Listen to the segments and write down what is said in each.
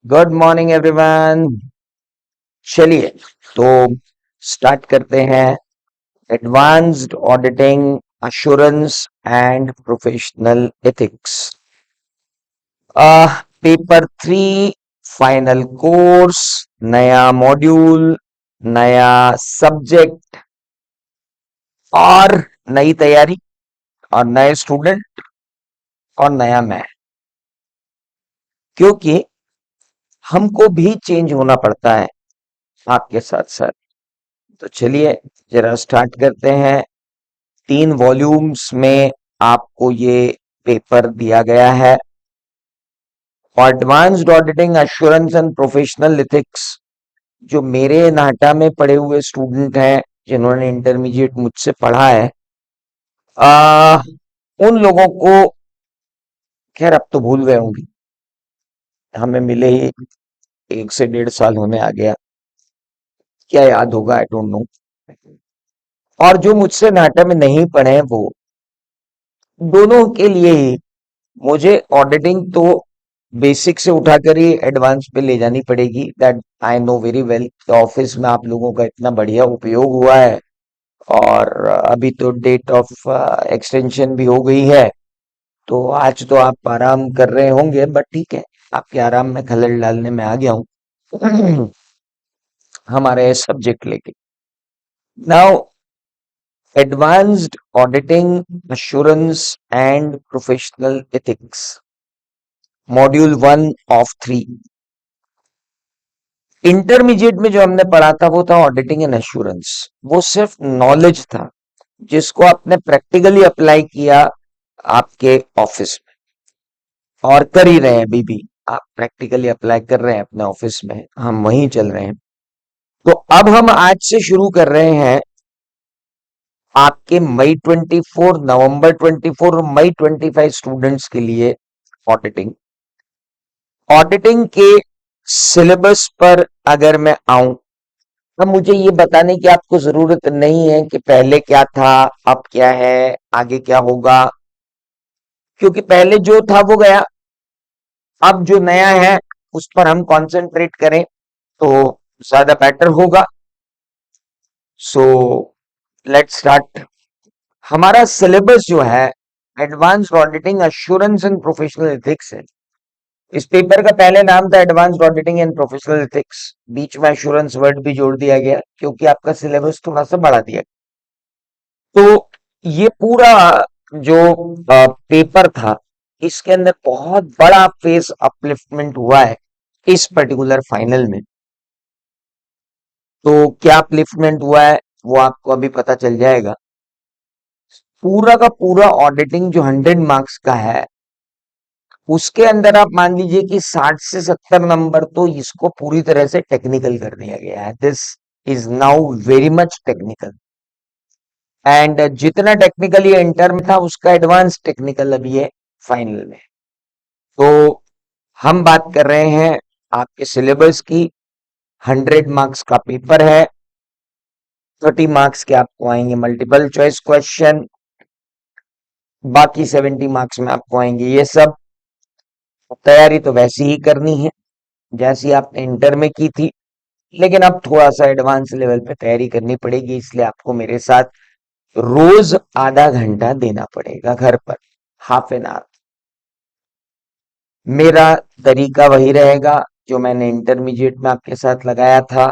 Good morning everyone. चलिए तो start करते हैं। Advanced auditing, assurance and professional ethics, paper 3, final course, नया मॉड्यूल, नया सब्जेक्ट और नई तैयारी और नए स्टूडेंट और नया मैं, क्योंकि हमको भी चेंज होना पड़ता है आपके साथ साथ। तो चलिए जरा स्टार्ट करते हैं। 3 वॉल्यूम्स में आपको ये पेपर दिया गया है। Advanced auditing, assurance and professional ethics, जो मेरे नाटा में पढ़े हुए स्टूडेंट हैं जिन्होंने इंटरमीडिएट मुझसे पढ़ा है, आ, उन लोगों को खैर अब तो भूल गए होंगे। हमें मिले ही 1 से 1.5 साल होने आ गया, क्या याद होगा आई डोंट नो। और जो मुझसे नाटा में नहीं पढ़े हैं वो दोनों के लिए ही मुझे ऑडिटिंग तो बेसिक से उठाकर ही एडवांस पे ले जानी पड़ेगी। That I know very well. Office में आप लोगों का इतना बढ़िया उपयोग हुआ है और अभी तो डेट ऑफ एक्सटेंशन भी हो गई है, तो आज तो आप आराम कर रहे होंगे, बट ठीक है, आपके आराम में खलल डालने में आ गया हूँ हमारे सब्जेक्ट लेके। Now, advanced auditing, assurance and professional ethics, module 1 of 3। Intermediate में जो हमने पढ़ा था वो था ऑडिटिंग एंड एश्योरेंस। वो सिर्फ नॉलेज था जिसको आपने प्रैक्टिकली अप्लाई किया आपके ऑफिस में, और कर ही रहे हैं अभी भी। आप प्रैक्टिकली अप्लाई कर रहे हैं अपने ऑफिस में, हम वहीं चल रहे हैं। तो अब हम आज से शुरू कर रहे हैं आपके मई 24, नवंबर 24 और मई 25 स्टूडेंट्स के लिए ऑडिटिंग। ऑडिटिंग के सिलेबस पर अगर मैं आऊं, अब मुझे ये बताने की आपको जरूरत नहीं है कि पहले क्या था, अब क्या है, आगे क्या होगा, क्योंकि पहले जो था वो गया। अब जो नया है उस पर हम कंसंट्रेट करें तो ज्यादा बेटर होगा। So let's start. हमारा सिलेबस जो है advanced auditing, assurance and professional ethics है। इस पेपर का पहले नाम था advanced auditing and professional ethics, बीच में एश्योरेंस वर्ड भी जोड़ दिया गया क्योंकि आपका सिलेबस थोड़ा सा बढ़ा दिया। तो ये पूरा जो पेपर था, इसके अंदर बहुत बड़ा फेस अपलिफ्टमेंट हुआ है इस पर्टिकुलर फाइनल में। तो क्या अपलिफ्टमेंट हुआ है वो आपको अभी पता चल जाएगा। पूरा का पूरा ऑडिटिंग जो 100 मार्क्स का है, उसके अंदर आप मान लीजिए कि 60 से 70 नंबर तो इसको पूरी तरह से टेक्निकल कर दिया गया है। This is now very much technical, and जितना टेक्निकल ये इंटर में था उसका एडवांस टेक्निकल अभी है फाइनल में। तो हम बात कर रहे हैं आपके सिलेबस की। 100 मार्क्स का पेपर है। 30 मार्क्स के आपको आएंगे मल्टीपल चॉइस क्वेश्चन, बाकी 70 मार्क्स में आपको आएंगे ये सब। तैयारी तो वैसी ही करनी है जैसी आपने इंटर में की थी, लेकिन अब थोड़ा सा एडवांस लेवल पे तैयारी करनी पड़ेगी, इसलिए आपको मेरे साथ रोज आधा घंटा देना पड़ेगा घर पर, ½ एन आवर। मेरा तरीका वही रहेगा जो मैंने इंटरमीडिएट में आपके साथ लगाया था,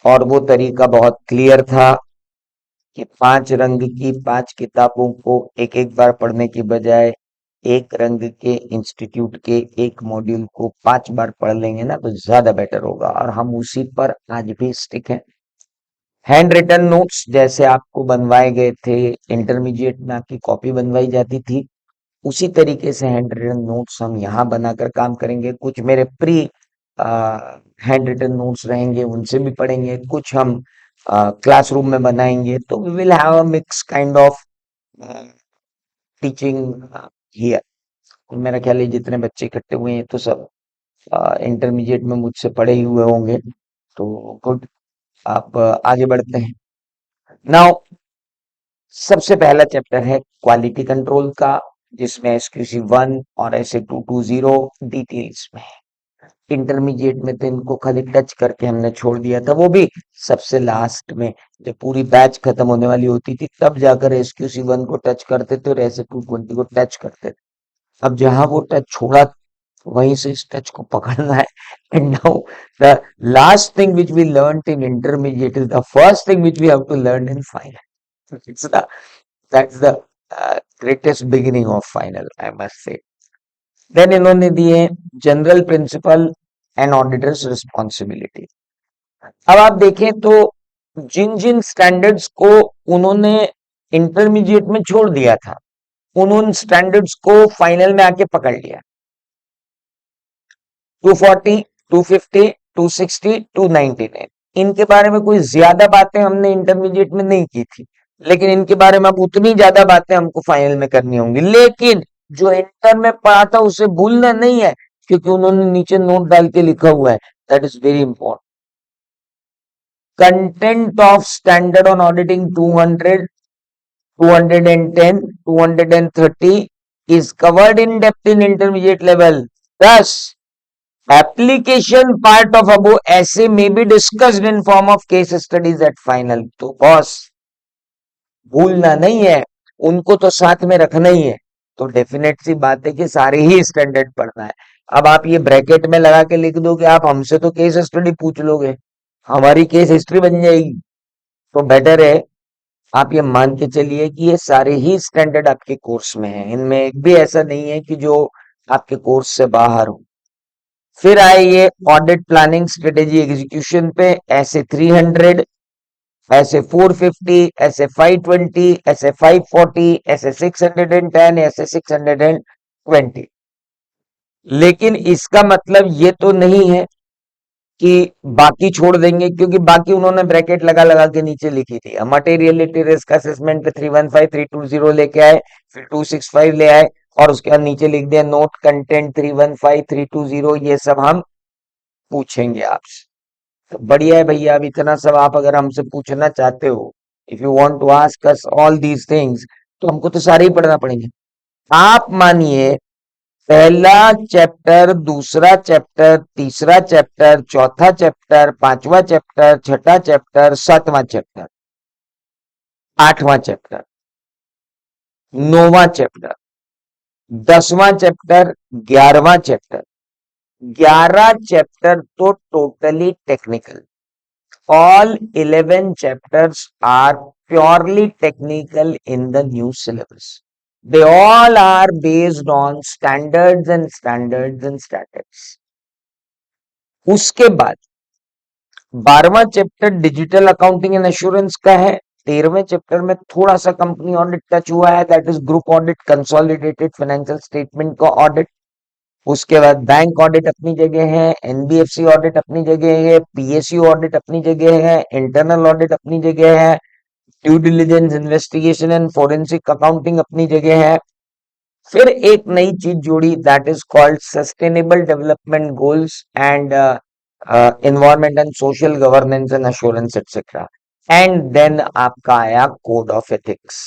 और वो तरीका बहुत क्लियर था कि 5 रंग की 5 किताबों को एक एक बार पढ़ने की बजाय एक रंग के इंस्टीट्यूट के एक मॉड्यूल को 5 बार पढ़ लेंगे ना तो ज्यादा बेटर होगा, और हम उसी पर आज भी स्टिक हैं। हैंड रिटन नोट्स जैसे आपको बनवाए गए थे, इंटरमीडिएट में आपकी कॉपी बनवाई जाती थी, उसी तरीके से हैंड रिटन नोट्स हम यहाँ बनाकर काम करेंगे। कुछ मेरे प्री हैंड रिटन नोट्स रहेंगे, उनसे भी पढ़ेंगे। कुछ हम क्लासरूम में बनाएंगे, तो we will have a mix kind of teaching here. मेरा ख्याल है जितने बच्चे इकट्ठे हुए हैं तो सब इंटरमीडिएट में मुझसे पढ़े ही हुए होंगे। तो गुड, आप आगे बढ़ते हैं। नाउ, सबसे पहला चैप्टर है क्वालिटी कंट्रोल का, जिसमें SQC 1 और SA 220 डिटेल्स में है। इंटरमीडिएट में तो इनको खाली टच करके हमने छोड़ दिया था, वो भी सबसे लास्ट में, जब पूरी बैच खत्म होने वाली होती थी तब जाकर SQC1 को टच करते थे और ऐसे 220 को टच करते थे। अब जहां वो टच छोड़ा वहीं से इस टच को पकड़ना है। And now the last thing which we learn in intermediate is the first thing which we have to learn in final. It's the that's the greatest beginning of final, I must say. Then इन्होंने दिए general principle and auditors responsibility. अब आप देखें तो जिन जिन standards को उन्होंने intermediate में छोड़ दिया था, उन स्टैंडर्ड्स को फाइनल में आके पकड़ लिया। 240, 250, 260, 299, इनके बारे में कोई ज्यादा बातें हमने इंटरमीडिएट में नहीं की थी, लेकिन इनके बारे में अब उतनी ज्यादा बातें हमको फाइनल में करनी होंगी। लेकिन जो इंटर में पढ़ा था उसे भूलना नहीं है, क्योंकि उन्होंने नीचे नोट डाल के लिखा हुआ है, that is very important. Content of standard on auditing 200, 210, 230 is covered in depth in intermediate level. Thus, application part of above essay may be discussed in form of case studies at final. तो boss भूलना नहीं है, उनको तो साथ में रखना ही है। तो डेफिनेट सी बात है कि सारे ही स्टैंडर्ड पढ़ना है। अब आप ये ब्रैकेट में लगा के लिख दो कि आप हमसे तो केस स्टडी पूछ लोगे, हमारी केस हिस्ट्री बन जाएगी, तो बेटर है आप ये मान के चलिए कि ये सारे ही स्टैंडर्ड आपके कोर्स में हैं, इनमें एक भी ऐसा नहीं है कि जो आपके कोर्स से बाहर हो। फिर आए ये ऑडिट प्लानिंग स्ट्रेटेजी एग्जीक्यूशन पे, ऐसे 300, ऐसे 450, ऐसे 520, ऐसे 540, ऐसे 610, ऐसे 620। लेकिन इसका मतलब ये तो नहीं है कि बाकी छोड़ देंगे, क्योंकि बाकी उन्होंने ब्रैकेट लगा लगा के नीचे लिखी थी। मटेरियलिटी रिस्क असेसमेंट पे 315, 320 लेके आए, फिर 265 ले आए, और उसके बाद नीचे लिख दिया नोट कंटेंट 315, 320, ये सब हम पूछेंगे आपसे। तो बढ़िया है भैया, अब इतना सब आप अगर हमसे पूछना चाहते हो, if you want to ask us all these things, तो हमको तो सारे ही पढ़ना पड़ेंगे। आप मानिए पहला चैप्टर, दूसरा चैप्टर, तीसरा चैप्टर, चौथा चैप्टर, पांचवा चैप्टर, छठा चैप्टर, सातवां चैप्टर, आठवां चैप्टर, नौवां चैप्टर, 10वां चैप्टर, 11वां चैप्टर। 11 चैप्टर तो totally technical. All 11 chapters are purely technical in the new syllabus. They all are based on standards and standards and standards. उसके बाद 12वां chapter digital accounting and assurance का है। 13वें chapter में थोड़ा सा company audit touch हुआ है, that is group audit, consolidated financial statement का ऑडिट। उसके बाद बैंक ऑडिट अपनी जगह है, एनबीएफसी ऑडिट अपनी जगह है, पीएसयू ऑडिट अपनी जगह है, इंटरनल ऑडिट अपनी जगह है, due diligence, investigation and forensic accounting अपनी जगह है। फिर एक नई चीज जोड़ी, that is called sustainable development goals and environment and social governance and assurance etcetera. And then आपका आया कोड ऑफ एथिक्स।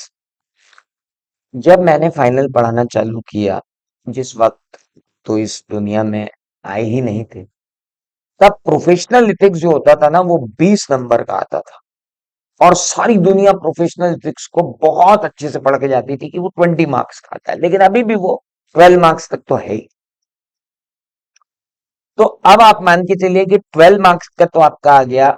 जब मैंने फाइनल पढ़ाना चालू किया, जिस वक्त तो इस दुनिया में आए ही नहीं थे, तब प्रोफेशनल इथिक्स जो होता था ना, वो 20 नंबर का आता था, और सारी दुनिया प्रोफेशनल इथिक्स को बहुत अच्छे से पढ़ के जाती थी कि वो 20 मार्क्स का आता है, लेकिन अभी भी वो 12 मार्क्स तक तो है ही। तो अब आप मान के चलिए कि 12 मार्क्स का तो आपका आ गया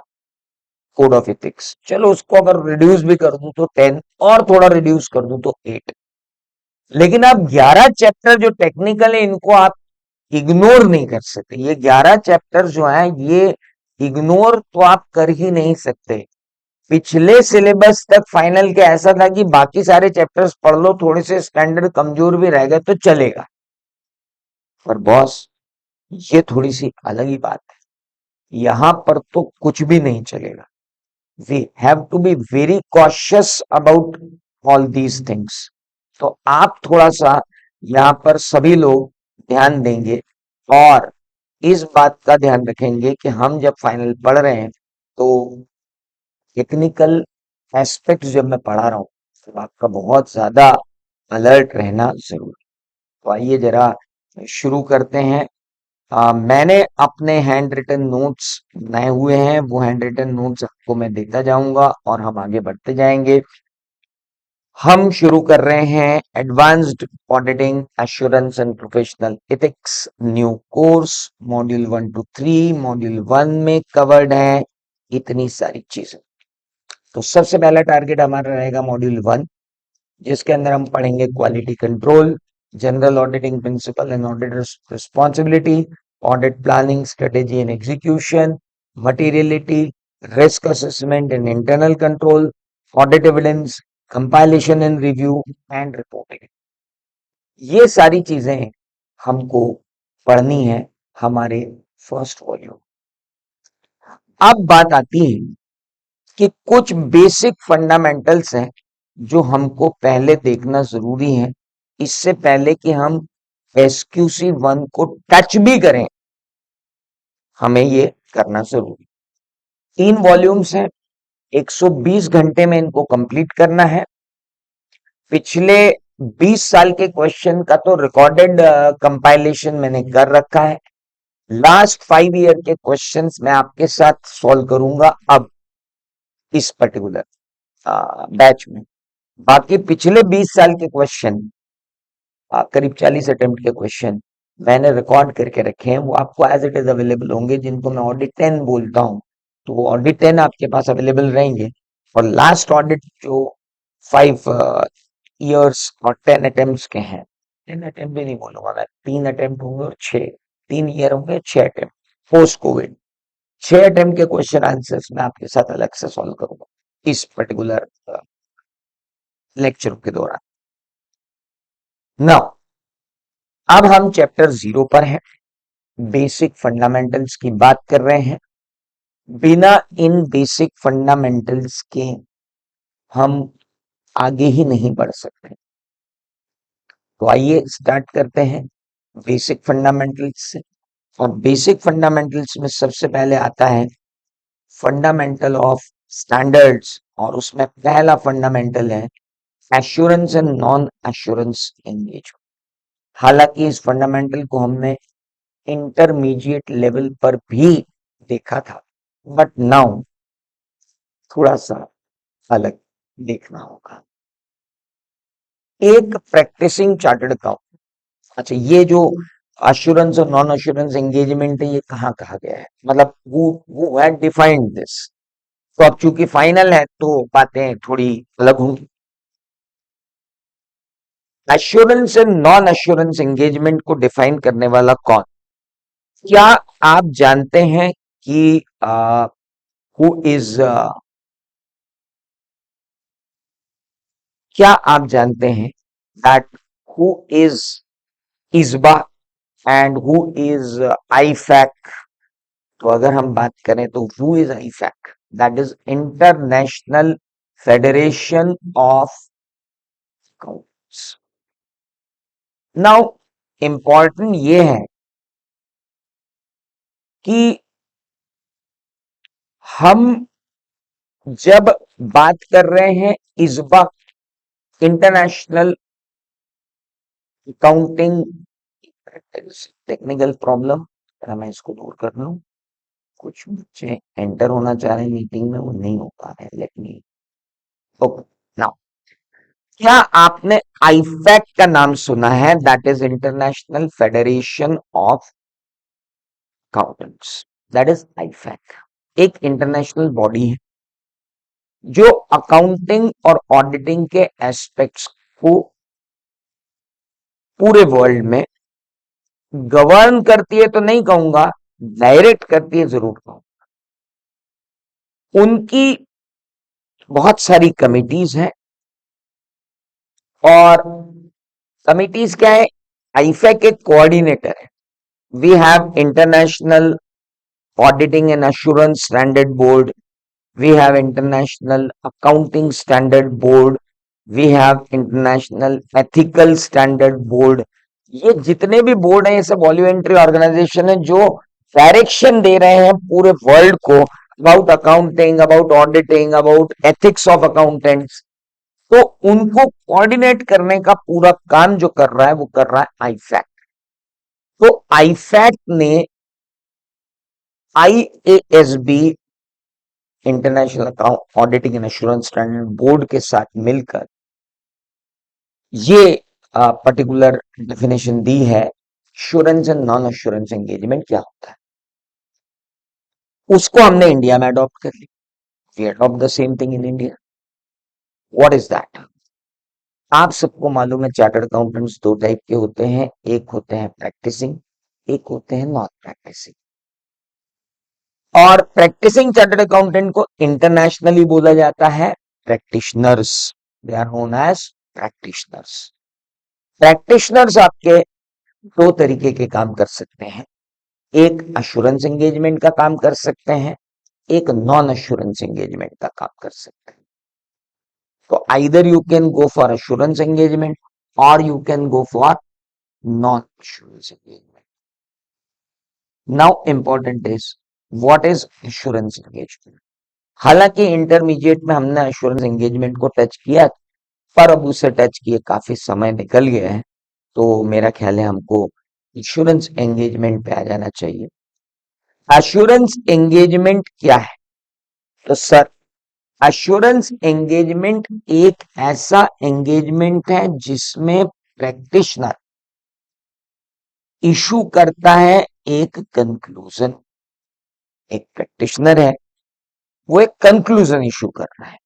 कोड ऑफ इथिक्स। चलो उसको अगर रिड्यूस भी कर दूं तो 10, और थोड़ा रिड्यूस कर दूं तो 8। लेकिन अब 11 चैप्टर जो टेक्निकल है, इनको आप इग्नोर नहीं कर सकते। ये 11 चैप्टर जो है, ये इग्नोर तो आप कर ही नहीं सकते। पिछले सिलेबस तक फाइनल के ऐसा था कि बाकी सारे चैप्टर्स पढ़ लो, थोड़े से स्टैंडर्ड कमजोर भी रह गए तो चलेगा, पर बॉस ये थोड़ी सी अलग ही बात है। यहां पर तो कुछ भी नहीं चलेगा। We have to be very cautious about all these things. तो आप थोड़ा सा यहाँ पर सभी लोग ध्यान देंगे, और इस बात का ध्यान रखेंगे कि हम जब फाइनल पढ़ रहे हैं तो टेक्निकल एस्पेक्ट जब मैं पढ़ा रहा हूँ, तो आपका बहुत ज्यादा अलर्ट रहना जरूरी। तो आइए जरा शुरू करते हैं। मैंने अपने हैंड रिटन नोट्स बनाए हुए हैं, वो हैंड रिटन नोट्स आपको मैं देता जाऊंगा और हम आगे बढ़ते जाएंगे। हम शुरू कर रहे हैं advanced auditing assurance and professional ethics new course, module 1 to 3। Module 1 में कवर्ड है इतनी सारी चीजें। तो सबसे पहला टारगेट हमारा रहेगा मॉड्यूल 1, जिसके अंदर हम पढ़ेंगे quality control, general auditing principle and auditors responsibility, audit planning strategy and execution, materiality, risk assessment and internal control, audit evidence, compilation and review and reporting. ये सारी चीजें हमको पढ़नी है हमारे फर्स्ट वॉल्यूम। अब बात आती है कि कुछ बेसिक फंडामेंटल्स हैं जो हमको पहले देखना जरूरी है, इससे पहले कि हम SQC1 को टच भी करें, हमें ये करना जरूरी। 3 वॉल्यूम्स हैं, 120 घंटे में इनको कंप्लीट करना है। पिछले 20 साल के क्वेश्चन का तो रिकॉर्डेड कंपाइलेशन मैंने कर रखा है। लास्ट 5 ईयर के क्वेश्चंस मैं आपके साथ सॉल्व करूंगा अब इस पर्टिकुलर बैच में। बाकी पिछले 20 साल के क्वेश्चन, करीब 40 अटेम्प्ट के क्वेश्चन मैंने रिकॉर्ड करके रखे हैं, वो आपको एज इट इज अवेलेबल होंगे, जिनको मैं ऑडिट 10 बोलता हूँ। तो वो ऑडिट 10 आपके पास अवेलेबल रहेंगे। और लास्ट ऑडिट जो 5 ईयर्स और 10 अटेम्प्ट के हैं, 10 अटेम्प्ट भी नहीं बोलूंगा मैं, 3 अटेम्प्ट होंगे और 3 ईयर होंगे, 6 अटेम्प्ट पोस्ट कोविड, 6 अटेम्प्ट के क्वेश्चन आंसर्स मैं आपके साथ अलग से सॉल्व करूंगा इस पर्टिकुलर लेक्चर के दौरान। नाउ अब हम चैप्टर 0 पर हैं, बेसिक फंडामेंटल्स की बात कर रहे हैं। बिना इन बेसिक फंडामेंटल्स के हम आगे ही नहीं बढ़ सकते। तो आइए स्टार्ट करते हैं बेसिक फंडामेंटल्स से। और बेसिक फंडामेंटल्स में सबसे पहले आता है फंडामेंटल ऑफ स्टैंडर्ड्स, और उसमें पहला फंडामेंटल है assurance and non assurance engagement. हालांकि इस फंडामेंटल को हमने इंटरमीडिएट लेवल पर भी देखा था, बट नाउ थोड़ा सा अलग देखना होगा। एक प्रैक्टिसिंग चार्टर्ड अकाउंट, अच्छा ये जो अश्योरेंस और नॉन अश्योरेंस एंगेजमेंट है, ये कहाँ कहा गया है, मतलब वो हैड डिफाइंड दिस। तो अब चूंकि फाइनल है तो बातें थोड़ी अलग होंगी। Assurance and non assurance engagement को डिफाइन करने वाला कौन? क्या आप जानते हैं कि हु इज क्या आप जानते हैं that who is IAASB and who is IFAC? तो अगर हम बात करें तो who is IFAC, that is international federation of accounts. Now important ये है कि हम जब बात कर रहे हैं IAASB, international accounting, technical problem, मैं इसको दूर कर लूं। कुछ बच्चे एंटर होना चाह रहे हैं मीटिंग में, वो नहीं हो पा रहे, लेट मी ओके नाउ। क्या आपने आईफैक का नाम सुना है? That is international federation of accountants, that is IFAC. एक इंटरनेशनल बॉडी है जो अकाउंटिंग और ऑडिटिंग के एस्पेक्ट्स को पूरे वर्ल्ड में गवर्न करती है, तो नहीं कहूंगा, डायरेक्ट करती है जरूर कहूंगा। उनकी बहुत सारी कमिटीज हैं, और कमिटीज क्या है? आईफैक एक कोऑर्डिनेटर है। We have international auditing and assurance standard board, we have international accounting standard board, we have international ethical standard board। ये जितने भी बोर्ड हैं ये सब वॉल्यूंटरी ऑर्गेनाइजेशन है जो डायरेक्शन दे रहे हैं पूरे वर्ल्ड को about accounting, about auditing, about ethics of accountants. तो उनको कोऑर्डिनेट करने का पूरा काम जो कर रहा है वो कर रहा है आईफैक। तो आईफैट ने IASB international account auditing and assurance standard board के साथ मिलकर ये पर्टिकुलर डेफिनेशन दी है assurance and non assurance engagement क्या होता है। उसको हमने इंडिया में अडॉप्ट कर लिया। We adopt the same thing in India. What is that? आप सबको मालूम है चार्टर्ड अकाउंटेंट्स दो टाइप के होते हैं, एक होते हैं प्रैक्टिसिंग, एक होते हैं नॉन प्रैक्टिसिंग। और प्रैक्टिसिंग चार्टर्ड अकाउंटेंट को इंटरनेशनली बोला जाता है practitioners. They are known as practitioners. Practitioners आपके दो तरीके के काम कर सकते हैं, एक अश्योरेंस एंगेजमेंट का काम कर सकते हैं, एक नॉन अश्योरेंस एंगेजमेंट का काम कर सकते हैं। तो either you can go for assurance engagement और you can go for non assurance engagement. Now important is what is assurance engagement. हालांकि इंटरमीडिएट में हमने एश्योरेंस एंगेजमेंट को टच किया, पर अब उसे टच किए काफी समय निकल गया है, तो मेरा ख्याल है हमको एश्योरेंस एंगेजमेंट पे आ जाना चाहिए। एश्योरेंस एंगेजमेंट क्या है? तो सर, एश्योरेंस एंगेजमेंट एक ऐसा एंगेजमेंट है जिसमें प्रैक्टिशनर इशू करता है एक कंक्लूजन। एक प्रैक्टिशनर है, वो एक कंक्लूजन इशू कर रहा है।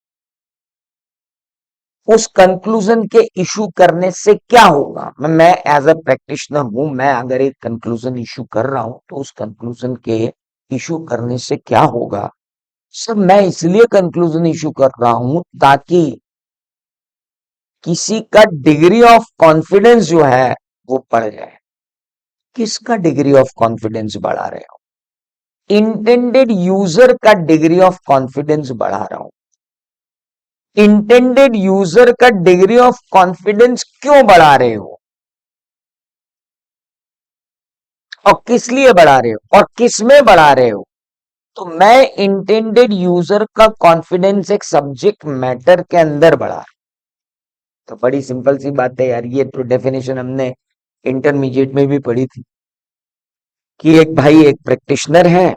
उस कंक्लूजन के इशू करने से क्या होगा? मैं एज अ प्रैक्टिशनर हूं, मैं अगर एक कंक्लूजन इशू कर रहा हूं तो उस कंक्लूजन के इशू करने से क्या होगा? सर, मैं इसलिए कंक्लूजन इशू कर रहा हूं ताकि किसी का डिग्री ऑफ कॉन्फिडेंस जो है वो बढ़ जाए। किसका डिग्री ऑफ कॉन्फिडेंस बढ़ा रहे हो? इंटेंडेड यूजर का डिग्री ऑफ कॉन्फिडेंस बढ़ा रहा हूं। इंटेंडेड यूजर का डिग्री ऑफ कॉन्फिडेंस क्यों बढ़ा रहे हो और किस लिए बढ़ा रहे हो और किस में बढ़ा रहे हो? तो मैं इंटेंडेड यूजर का कॉन्फिडेंस एक सब्जेक्ट मैटर के अंदर बढ़ा रहा हूं। तो बड़ी सिंपल सी बात है यार, ये तो डेफिनेशन हमने इंटरमीडिएट में भी पढ़ी थी कि एक भाई एक प्रैक्टिशनर है,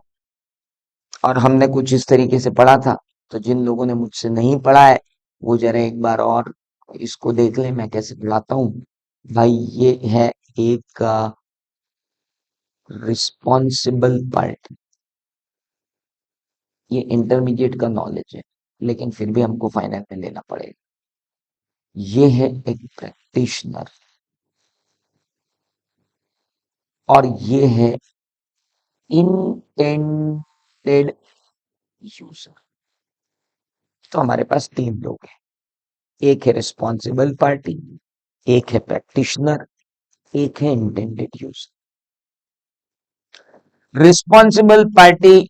और हमने कुछ इस तरीके से पढ़ा था। तो जिन लोगों ने मुझसे नहीं पढ़ा है वो जरा एक बार और इसको देख ले, मैं कैसे पढ़ाता हूं। भाई, ये है एक रिस्पॉन्सिबल पार्टी। ये इंटरमीडिएट का नॉलेज है, लेकिन फिर भी हमको फाइनल में लेना पड़ेगा। ये है एक प्रैक्टिशनर और ये है इंटेंडेड यूजर। तो हमारे पास तीन लोग हैं, एक है रिस्पॉन्सिबल पार्टी, एक है प्रैक्टिशनर, एक है intended user. Responsible party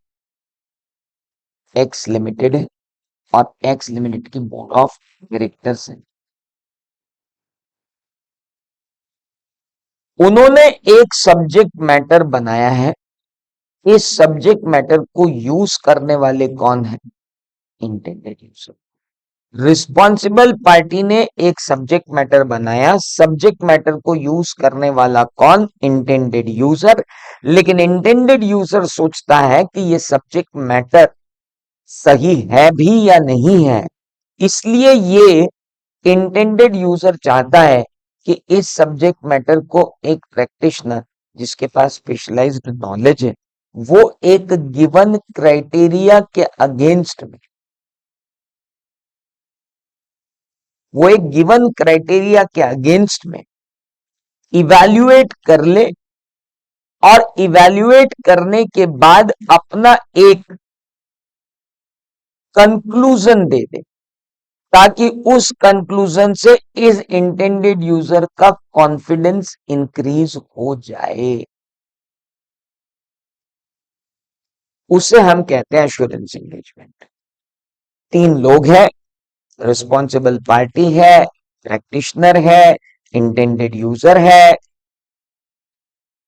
x limited है और एक्स लिमिटेड की बोर्ड ऑफ डायरेक्टर्स है। उन्होंने एक सब्जेक्ट मैटर बनाया है। इस सब्जेक्ट मैटर को यूज करने वाले कौन है? Intended user. रिस्पॉन्सिबल पार्टी ने एक सब्जेक्ट मैटर बनाया, सब्जेक्ट मैटर को यूज करने वाला कौन? Intended user. लेकिन इंटेंडेड यूजर सोचता है कि ये सब्जेक्ट मैटर सही है भी या नहीं है, इसलिए ये इंटेंडेड यूजर चाहता है कि इस सब्जेक्ट मैटर को एक प्रैक्टिशनर जिसके पास स्पेशलाइज्ड नॉलेज है, वो एक गिवन क्राइटेरिया के अगेंस्ट में, वो एक गिवन क्राइटेरिया के अगेंस्ट में इवैल्यूएट कर ले और इवैल्यूएट करने के बाद अपना एक कंक्लूजन दे दे, ताकि उस कंक्लूजन से इस इंटेंडेड यूजर का कॉन्फिडेंस इंक्रीज हो जाए। उसे हम कहते हैं एश्योरेंस एंगेजमेंट। तीन लोग हैं, रिस्पॉन्सिबल पार्टी है, प्रैक्टिशनर है, इंटेंडेड यूजर है।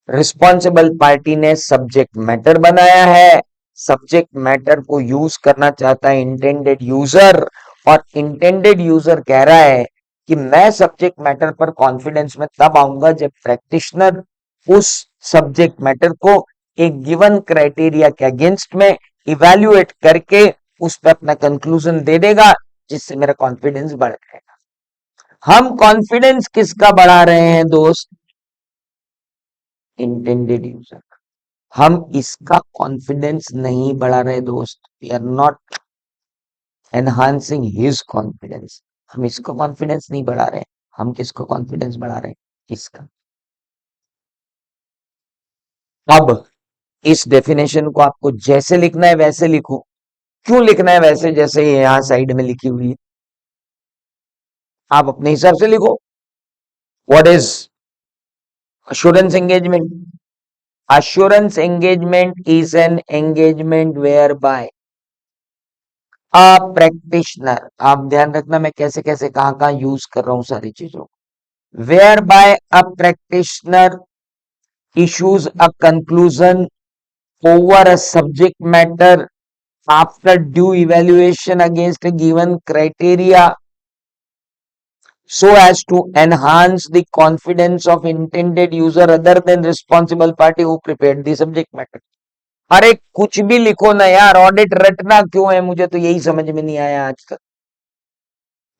रिस्पॉन्सिबल पार्टी ने सब्जेक्ट मैटर बनाया है, सब्जेक्ट मैटर को यूज करना चाहता है इंटेंडेड यूजर, और इंटेंडेड यूजर कह रहा है कि मैं सब्जेक्ट मैटर पर कॉन्फिडेंस में तब आऊंगा जब प्रैक्टिशनर उस सब्जेक्ट मैटर को एक गिवन क्राइटेरिया के अगेंस्ट में इवैल्यूएट करके उस पर अपना कंक्लूजन दे देगा, जिससे मेरा कॉन्फिडेंस बढ़ जाएगा। हम कॉन्फिडेंस किसका बढ़ा रहे हैं दोस्त? Intended user. हम इसका कॉन्फिडेंस नहीं बढ़ा रहे दोस्त। We are not enhancing his confidence. हम इसको कॉन्फिडेंस नहीं बढ़ा रहे, हम किसको कॉन्फिडेंस बढ़ा रहे हैं? इसका। अब इस डेफिनेशन को आपको जैसे लिखना है वैसे लिखो। क्यों लिखना है वैसे? जैसे ये यहां साइड में लिखी हुई है, आप अपने हिसाब से लिखो। What is assurance engagement? Assurance engagement is an engagement whereby a practitioner, आप ध्यान रखना मैं कैसे कैसे कहां कहां यूज कर रहा हूं सारी चीजों, whereby a practitioner issues a conclusion over a subject matter after due evaluation against a given criteria so as to enhance the confidence of intended user other than responsible party who prepared the subject matter। अरे कुछ भी लिखो ना यार, audit रटना क्यों है? मुझे तो यही समझ में नहीं आया आज तक।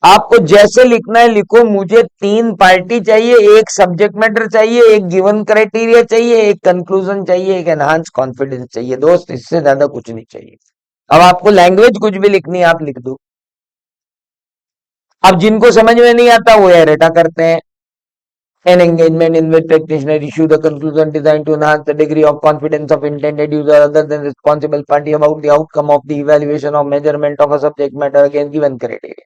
आपको जैसे लिखना है लिखो। मुझे तीन पार्टी चाहिए, एक सब्जेक्ट मैटर चाहिए, एक गिवन क्राइटेरिया चाहिए, एक कंक्लूजन चाहिए, एक एनहांस कॉन्फिडेंस चाहिए दोस्त, इससे ज्यादा कुछ नहीं चाहिए। अब आपको लैंग्वेज कुछ भी लिखनी है आप लिख दो। अब जिनको समझ में नहीं आता वो एरेटा करते हैं। An engagement in which practitioner issue the conclusion designed to enhance the degree of confidence of intended user other than responsible party about the outcome of the evaluation of measurement of a subject matter against given criteria।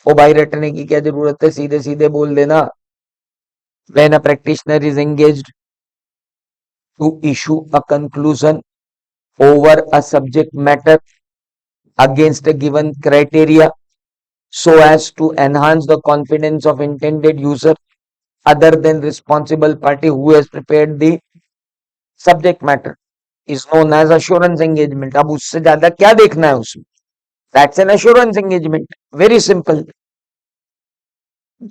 ओ भाई रटने की क्या जरूरत है, सीधे सीधे बोल देना। When a practitioner is engaged to issue a conclusion over a subject matter against a given criteria so as to enhance the confidence of intended user other than responsible party who has prepared the subject matter is known as assurance engagement। अब उससे ज्यादा क्या देखना है उसमें? That's an assurance engagement। Very simple।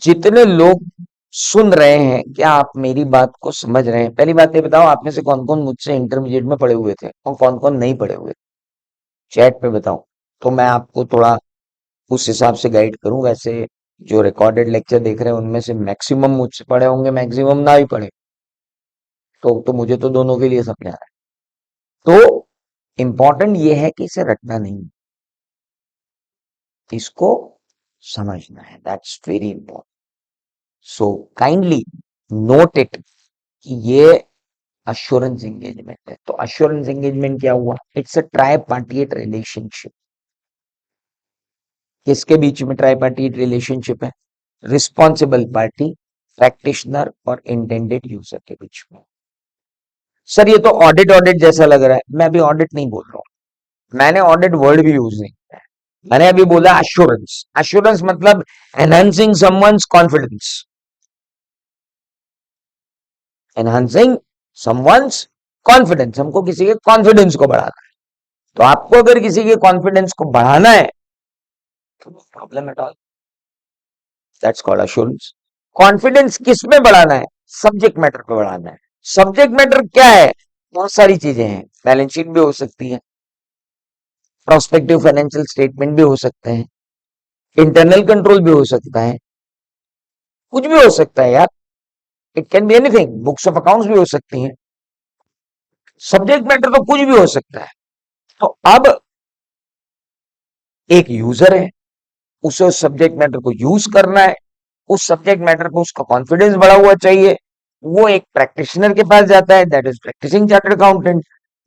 जितने लोग सुन रहे हैं, क्या आप मेरी बात को समझ रहे हैं? पहली बात ये बताओ, आप में से कौन कौन मुझसे इंटरमीडिएट में पढ़े हुए थे और कौन कौन नहीं पढ़े हुए? चैट पे बताओ, तो मैं आपको थोड़ा उस हिसाब से गाइड करूं। वैसे जो रिकॉर्डेड लेक्चर देख रहे हैं उनमें से मैक्सिमम मुझसे पढ़े होंगे, मैक्सिमम ना भी पढ़े, तो मुझे तो दोनों के लिए समझा है। तो इंपॉर्टेंट ये है कि इसे रटना नहीं, इसको समझना है। That's very important. So kindly note it कि ये अश्योरेंस एंगेजमेंट है। तो अश्योरेंस एंगेजमेंट क्या हुआ? It's a tripartite relationship. किसके बीच में ट्राइपार्टिएट रिलेशनशिप है? रिस्पॉन्सिबल पार्टी, प्रैक्टिशनर और इंटेंडेड यूजर के बीच में। सर ये तो ऑडिट ऑडिट जैसा लग रहा है। मैं अभी ऑडिट नहीं बोल रहा हूं, मैंने ऑडिट वर्ड भी यूज नहीं किया है। मैंने अभी बोला अश्योरेंस। अश्योरेंस मतलब enhancing someone's confidence. Enhancing someone's confidence, हमको किसी के कॉन्फिडेंस को बढ़ाना है। तो आपको अगर किसी के कॉन्फिडेंस को बढ़ाना है तो problem at all, that's called assurance. Confidence किस में बढ़ाना है? सब्जेक्ट मैटर पे बढ़ाना है। सब्जेक्ट मैटर क्या है? बहुत सारी चीजें हैं। बैलेंस शीट भी हो सकती है, प्रोस्पेक्टिव फाइनेंशियल स्टेटमेंट भी हो सकते हैं, इंटरनल कंट्रोल भी हो सकता है, कुछ भी हो सकता है यार। It can be anything. Books of accounts भी हो सकती हैं। सब्जेक्ट मैटर तो कुछ भी हो सकता है। तो अब एक यूजर है, उसे उस सब्जेक्ट मैटर को यूज करना है, उस सब्जेक्ट मैटर पर उसका कॉन्फिडेंस बढ़ा हुआ चाहिए। वो एक प्रैक्टिशनर के पास जाता है, that is practising chartered accountant.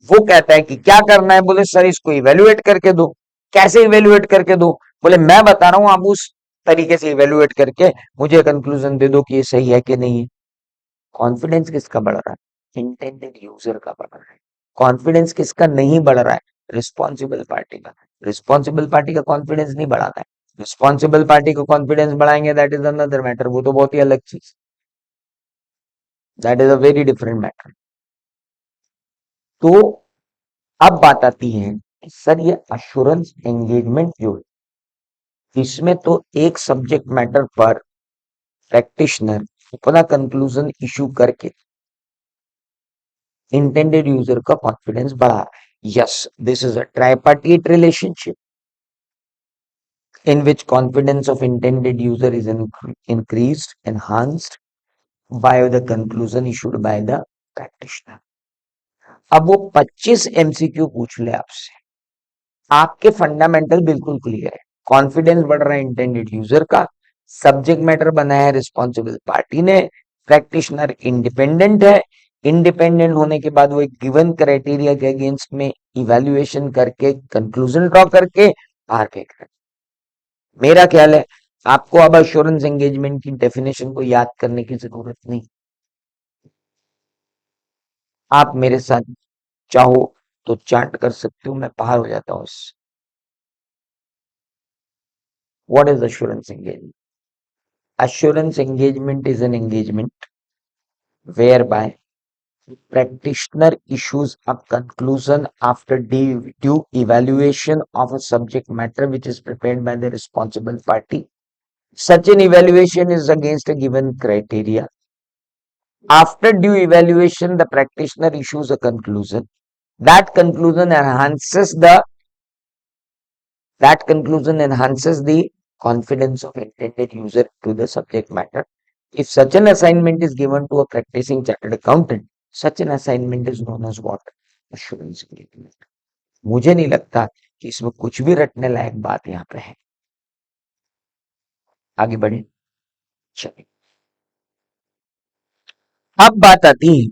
वो कहता है कि क्या करना है? बोले सर इसको इवेल्युएट करके दो। कैसे इवेल्युएट करके दो? बोले मैं बता रहा हूं, आप उस तरीके से इवेल्युएट करके मुझे कंक्लूजन दे दो कि ये सही है कि नहीं है। कॉन्फिडेंस किसका बढ़ रहा है? इंटेंडेड यूजर का बढ़ रहा है। कॉन्फिडेंस किसका नहीं बढ़ रहा है? रिस्पॉन्सिबल पार्टी का। रिस्पॉन्सिबल पार्टी का कॉन्फिडेंस नहीं बढ़ाना है। रिस्पॉन्सिबल पार्टी को कॉन्फिडेंस बढ़ाएंगे, दैट इज अनदर मैटर। वो तो बहुत ही अलग चीज, that is a very different matter. तो अब बात आती है कि सर ये अश्योरेंस एंगेजमेंट जो है, इसमें तो एक सब्जेक्ट मैटर पर प्रैक्टिशनर अपना कंक्लूजन इशू करके इंटेंडेड यूजर का कॉन्फिडेंस बढ़ा रहा है। Yes, this is a tripartite relationship in which confidence of intended user is increased, enhanced by the conclusion issued by the practitioner. अब वो 25 एमसीक्यू पूछ ले आपसे, आपके फंडामेंटल बिल्कुल क्लियर है, कॉन्फिडेंस बढ़ रहा है इंटेंडेड यूजर का, सब्जेक्ट मैटर बनाया है रिस्पॉन्सिबल पार्टी ने, प्रैक्टिशनर इंडिपेंडेंट है, इंडिपेंडेंट होने के बाद वो एक गिवन क्राइटेरिया के अगेंस्ट में इवैल्यूएशन करके कंक्लूजन ड्रॉ करके बाहर फेंक। मेरा ख्याल है आपको अब अश्योरेंस एंगेजमेंट की डेफिनेशन को याद करने की जरूरत नहीं। आप मेरे साथ चाहो तो चार्ट कर सकते हो, मैं बाहर हो जाता हूँ। What is assurance engagement? Assurance engagement is an engagement whereby practitioner issues a conclusion after due evaluation of a subject matter which is prepared by the responsible party. Such an evaluation is against a given criteria. After due evaluation, the practitioner issues a conclusion. That conclusion enhances the confidence of intended user to the subject matter. If such an assignment is given to a practicing chartered accountant, such an assignment is known as what? Assurance engagement. मुझे नहीं लगता कि इसमें कुछ भी रटने लायक बात यहाँ पे है। आगे बढ़े, चलिए। अब बात आती है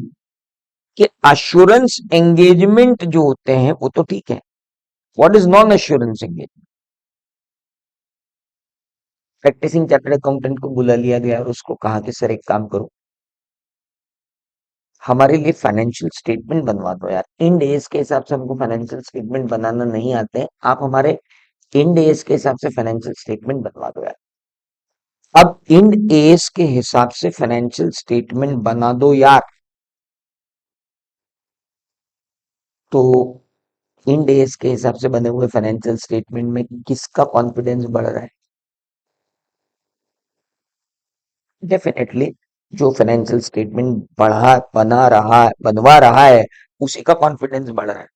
कि अश्योरेंस एंगेजमेंट जो होते हैं वो तो ठीक है। What is non assurance engagement? Practising chartered accountant को बुला लिया गया और उसको कहा कि सर एक काम करो, हमारे लिए फाइनेंशियल स्टेटमेंट बनवा दो यार। इंड एज के हिसाब से हमको फाइनेंशियल स्टेटमेंट बनाना नहीं आते हैं, आप हमारे इंड एज के हिसाब से फाइनेंशियल स्टेटमेंट बनवा दो यार। अब इंड एज के हिसाब से फाइनेंशियल स्टेटमेंट बना दो यार, तो इंड एज के हिसाब से बने हुए फाइनेंशियल स्टेटमेंट में किसका कॉन्फिडेंस बढ़ रहा है? डेफिनेटली जो फाइनेंशियल स्टेटमेंट बनवा रहा है उसी का कॉन्फिडेंस बढ़ रहा है।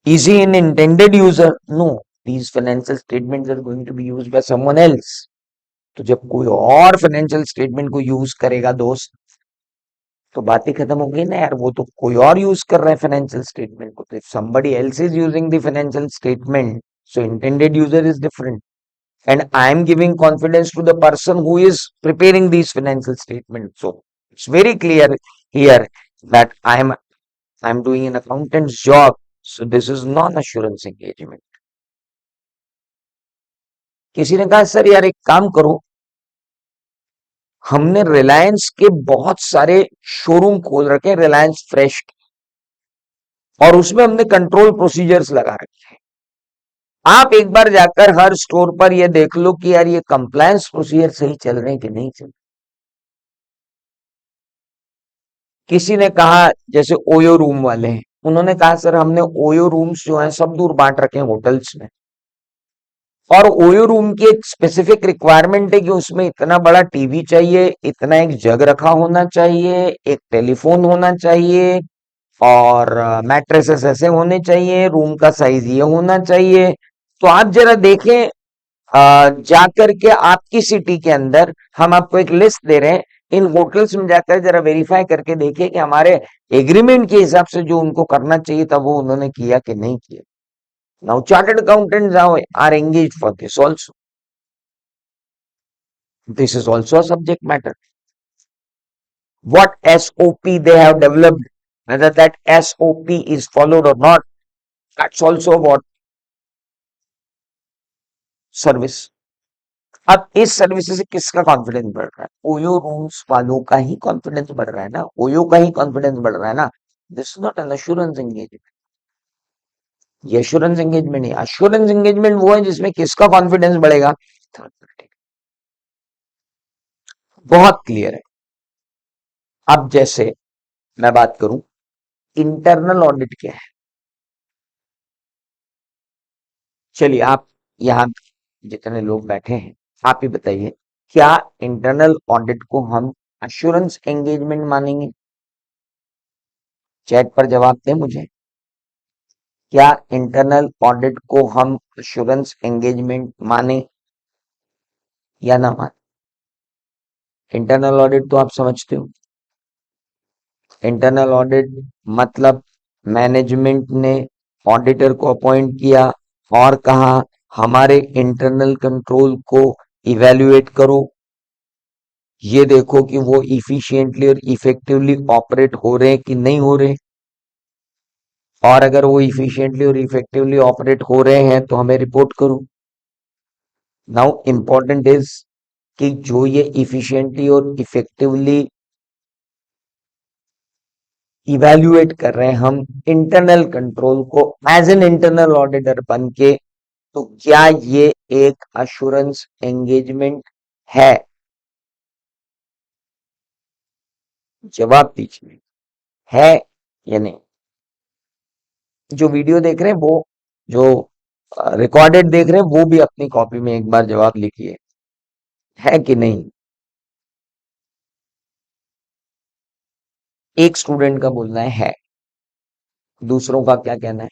Is he an intended user? No. These financial statements are going to be used by someone else. तो जब कोई और फाइनेंशियल स्टेटमेंट को यूज करेगा दोस्त, तो बात ही खत्म हो गई ना यार, वो तो कोई और यूज कर रहा है फाइनेंशियल स्टेटमेंट को। तो if somebody else is using the financial statement, so intended user is different. And I am giving confidence to the person who is preparing these financial statements. So it's very clear here that I am doing an accountant's job. So this is non-assurance engagement. किसी ने कहा sir यार एक काम करो, हमने रिलायंस के बहुत सारे शोरूम खोल रखे, रिलायंस फ्रेश, और उसमें हमने कंट्रोल प्रोसीजर्स लगा रखे हैं। आप एक बार जाकर हर स्टोर पर ये देख लो कि यार ये कंप्लायंस प्रोसीजर सही चल रहे हैं कि नहीं चल। किसी ने कहा जैसे ओयो रूम वाले हैं, उन्होंने कहा सर हमने ओयो रूम्स जो हैं सब दूर बांट रखे हैं होटल्स में, और ओयो रूम की एक स्पेसिफिक रिक्वायरमेंट है कि उसमें इतना बड़ा टीवी चाहिए, इतना एक जग रखा होना चाहिए, एक टेलीफोन होना चाहिए, और मैट्रेसेस ऐसे होने चाहिए, रूम का साइज ये होना चाहिए। तो आप जरा देखें, जाकर के आपकी सिटी के अंदर हम आपको एक लिस्ट दे रहे हैं, इन होटल्स में जाकर जरा वेरीफाई करके देखिए कि हमारे एग्रीमेंट के हिसाब से जो उनको करना चाहिए था वो उन्होंने किया कि नहीं किया। Now, chartered accountants are engaged for this also. This is also a subject matter. What SOP they have developed, whether that SOP is followed or not, that's also what service. अब इस सर्विस से किसका confidence बढ़ रहा है? OYO rooms वालों का ही confidence बढ़ रहा है ना, ओयो का ही कॉन्फिडेंस बढ़ रहा है ना। This is not an assurance engagement. ये अश्योरेंस एंगेजमेंट नहीं, अश्योरेंस एंगेजमेंट वो है जिसमें किसका कॉन्फिडेंस बढ़ेगा? Third party. बहुत क्लियर है। अब जैसे मैं बात करूं, इंटरनल ऑडिट क्या है? चलिए आप यहाँ जितने लोग बैठे हैं, आप ही बताइए, क्या इंटरनल ऑडिट को हम अश्योरेंस एंगेजमेंट मानेंगे? चैट पर जवाब दें मुझे। क्या इंटरनल ऑडिट को हम एश्योरेंस एंगेजमेंट माने या ना माने? इंटरनल ऑडिट तो आप समझते हो। इंटरनल ऑडिट मतलब मैनेजमेंट ने ऑडिटर को अपॉइंट किया और कहा हमारे इंटरनल कंट्रोल को इवेल्युएट करो, ये देखो कि वो इफिशिएंटली और इफेक्टिवली ऑपरेट हो रहे हैं कि नहीं हो रहे, और अगर वो इफिशिएंटली और इफेक्टिवली ऑपरेट हो रहे हैं तो हमें रिपोर्ट करो। नाउ इंपॉर्टेंट इज कि जो ये इफिशिएंटली और इफेक्टिवली इवैल्यूएट कर रहे हैं हम इंटरनल कंट्रोल को एज एन इंटरनल ऑडिटर बन के, तो क्या ये एक अश्योरेंस एंगेजमेंट है? जवाब दीजिए, है या नहीं? जो वीडियो देख रहे हैं वो, जो रिकॉर्डेड देख रहे हैं वो भी अपनी कॉपी में एक बार जवाब लिखिए, है कि नहीं? एक स्टूडेंट का बोलना है, दूसरों का क्या कहना है?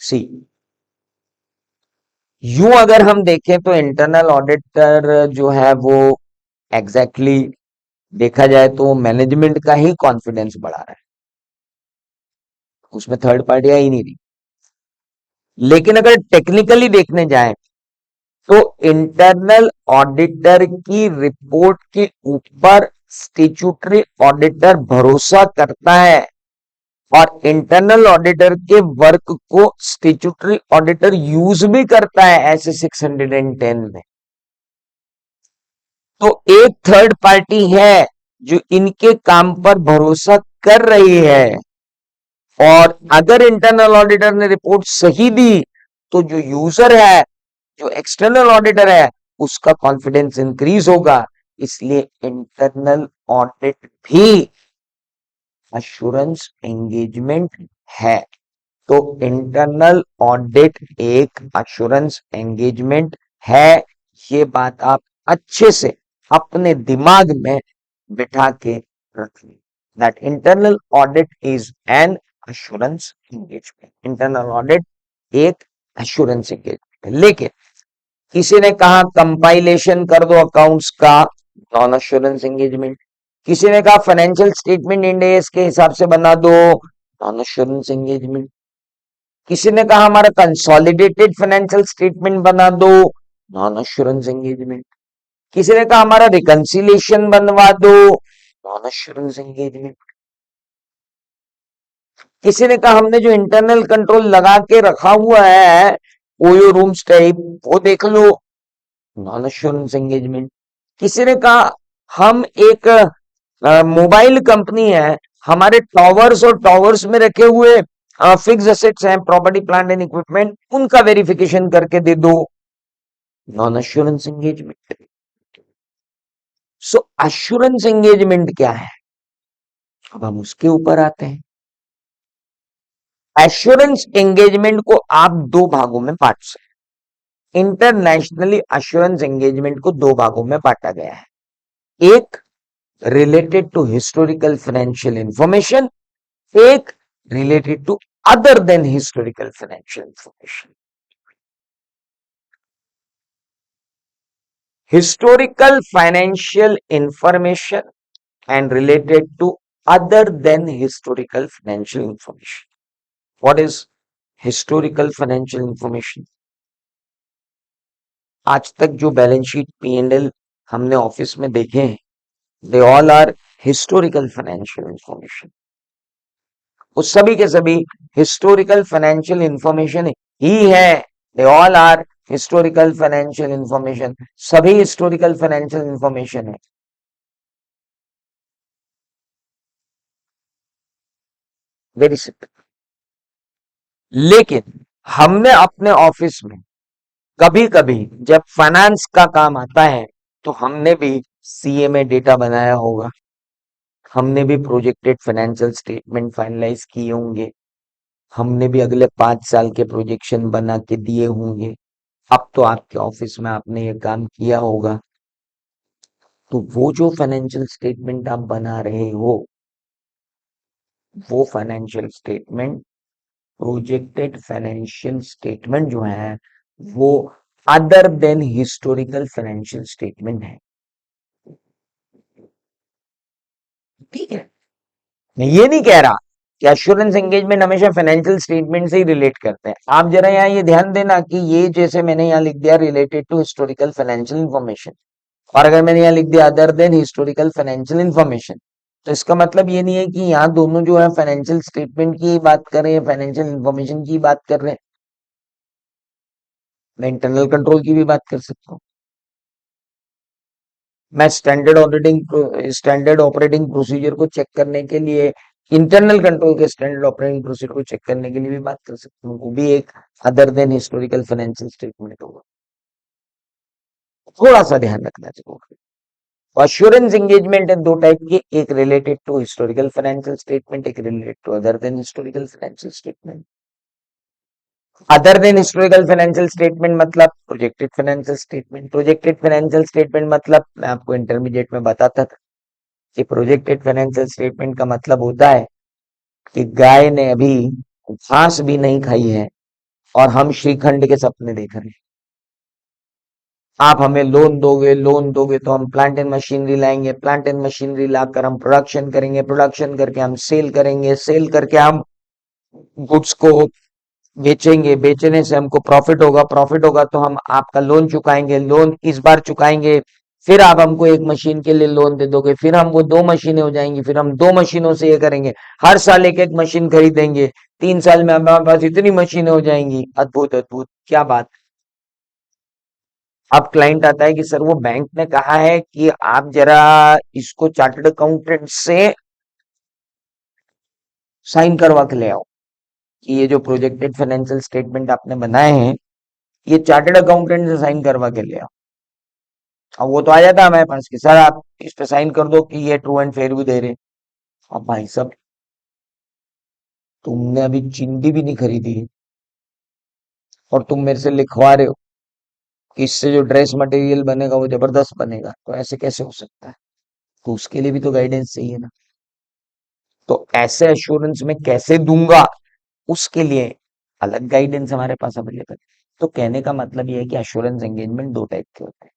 सी। यूं अगर हम देखें तो इंटरनल ऑडिटर जो है वो एग्जैक्टली देखा जाए तो मैनेजमेंट का ही कॉन्फिडेंस बढ़ा रहा है, उसमें थर्ड पार्टी आ ही नहीं रही। लेकिन अगर टेक्निकली देखने जाए तो इंटरनल ऑडिटर की रिपोर्ट के ऊपर स्टेचुटरी ऑडिटर भरोसा करता है और इंटरनल ऑडिटर के वर्क को स्टेचुटरी ऑडिटर यूज भी करता है ऐसे 610 में। तो एक थर्ड पार्टी है जो इनके काम पर भरोसा कर रही है, और अगर इंटरनल ऑडिटर ने रिपोर्ट सही दी तो जो यूजर है, जो एक्सटर्नल ऑडिटर है, उसका कॉन्फिडेंस इंक्रीज होगा। इसलिए इंटरनल ऑडिट भी अश्योरेंस एंगेजमेंट है। तो इंटरनल ऑडिट एक अश्योरेंस एंगेजमेंट है। ये बात आप अच्छे से अपने दिमाग में बिठा के रख लें, that internal audit is an assurance engagement. Internal audit एक अश्योरेंस एंगेजमेंट है। लेकिन किसी ने कहा कंपाइलेशन कर दो अकाउंट्स का, नॉन अश्योरेंस एंगेजमेंट। किसी ने कहा फाइनेंशियल स्टेटमेंट इंड एस के हिसाब से बना दो, नॉन अश्योरेंस एंगेजमेंट। किसी ने कहा हमारा कंसोलिडेटेड फाइनेंशियल स्टेटमेंट बना दो, नॉन अश्योरेंस एंगेजमेंट। किसी ने कहा हमारा रिकंसिलिएशन बनवा दो, नॉन अश्योरेंस एंगेजमेंट। किसी ने कहा हमने जो इंटरनल कंट्रोल लगा के रखा हुआ है ओयो रूम्स टाइप, वो देख लो, नॉन एश्योरेंस एंगेजमेंट। किसी ने कहा हम एक मोबाइल कंपनी है, हमारे टॉवर्स और टॉवर्स में रखे हुए फिक्स एसेट्स हैं, प्रॉपर्टी प्लांट एंड इक्विपमेंट, उनका वेरिफिकेशन करके दे दो, नॉन एश्योरेंस एंगेजमेंट। सो एश्योरेंस एंगेजमेंट क्या है, अब हम उसके ऊपर आते हैं। एश्योरेंस एंगेजमेंट को आप दो भागों में बांट सकते हैं। इंटरनेशनली एश्योरेंस एंगेजमेंट को दो भागों में बांटा गया है, एक related to historical financial information, एक related to other than historical financial information. Historical financial information and related to other than historical financial information. What is historical financial information? आज तक जो बैलेंस शीट P&L हमने office में देखे हैं, they all are historical financial information. वो सभी के सभी हिस्टोरिकल फाइनेंशियल इंफॉर्मेशन ही है। They all are historical financial information, सभी हिस्टोरिकल फाइनेंशियल इंफॉर्मेशन है। Very simple. लेकिन हमने अपने ऑफिस में कभी कभी जब फाइनेंस का काम आता है तो हमने भी सीए में डेटा बनाया होगा, हमने भी प्रोजेक्टेड फाइनेंशियल स्टेटमेंट फाइनलाइज किए होंगे, हमने भी अगले 5 साल के प्रोजेक्शन बना के दिए होंगे। अब तो आपके ऑफिस में आपने ये काम किया होगा। तो वो जो फाइनेंशियल स्टेटमेंट आप बना रहे हो, वो financial statement, projected financial statement जो है, वो other than historical financial statement है। ठीक है, मैं ये नहीं कह रहा कि एश्योरेंस एंगेजमेंट हमेशा फाइनेंशियल स्टेटमेंट से ही रिलेट करते हैं। आप जरा यहाँ ये ध्यान देना कि ये जैसे मैंने यहाँ लिख दिया related to historical financial information, और अगर मैंने यहाँ लिख दिया other than historical financial information, तो इसका मतलब ये नहीं है कि यहाँ दोनों जो है फाइनेंशियल स्टेटमेंट की बात कर रहे हैं, फाइनेंशियल इंफॉर्मेशन की बात कर रहे हैं। मैं इंटरनल कंट्रोल की भी बात कर सकता हूँ। मैं स्टैंडर्ड ऑपरेटिंग प्रोसीजर को चेक करने के लिए, इंटरनल कंट्रोल के स्टैंडर्ड ऑपरेटिंग प्रोसीजर को चेक करने के लिए भी बात कर सकता हूँ, वो भी एक other than historical financial statement होगा। थोड़ा सा ध्यान रखना चाहिए। अश्योरेंस एंगेजमेंट है दो टाइप की, एक related to historical financial statement, एक related to other than historical financial statement. Other than historical financial statement मतलब projected financial statement. Projected financial statement मतलब मैं आपको इंटरमीडिएट में बताता था कि प्रोजेक्टेड फाइनेंशियल स्टेटमेंट का मतलब होता है कि गाय ने अभी घास भी नहीं खाई है और हम श्रीखंड के सपने देख रहे हैं। आप हमें लोन दोगे तो हम प्लांट एंड मशीनरी लाएंगे, प्लांट एंड मशीनरी लाकर हम प्रोडक्शन करेंगे, प्रोडक्शन करके हम सेल करेंगे, सेल करके हम गुड्स को बेचेंगे, बेचने से हमको प्रॉफिट होगा, प्रॉफिट होगा तो हम आपका लोन चुकाएंगे, लोन इस बार चुकाएंगे, फिर आप हमको एक मशीन के लिए लोन दे दोगे, फिर हमको दो मशीनें हो जाएंगी, फिर हम दो मशीनों से ये करेंगे, हर साल एक एक मशीन खरीदेंगे, 3 साल में हमारे पास इतनी मशीनें हो जाएंगी। अद्भुत अद्भुत, क्या बात। अब क्लाइंट आता है कि सर वो बैंक ने कहा है कि आप जरा इसको चार्टर्ड अकाउंटेंट से साइन करवा के ले आओ, कि ये जो प्रोजेक्टेड फाइनेंशियल स्टेटमेंट आपने बनाए हैं, ये चार्टर्ड अकाउंटेंट से साइन करवा के ले आओ। अब वो तो आ जाता है हमारे पास कि सर आप इस पे साइन कर दो कि ये ट्रू एंड फेयर भी दे रहे। अब भाई साहब, तुमने अभी चिंदी भी नहीं खरीदी है और तुम मेरे से लिखवा रहे हो कि इससे जो ड्रेस मटेरियल बनेगा वो जबरदस्त बनेगा, तो ऐसे कैसे हो सकता है? तो उसके लिए भी तो गाइडेंस चाहिए ना। तो ऐसे एश्योरेंस में कैसे दूंगा, उसके लिए अलग गाइडेंस हमारे पास अवेलेबल है। तो कहने का मतलब यह है कि एश्योरेंस एंगेजमेंट दो टाइप के होते हैं,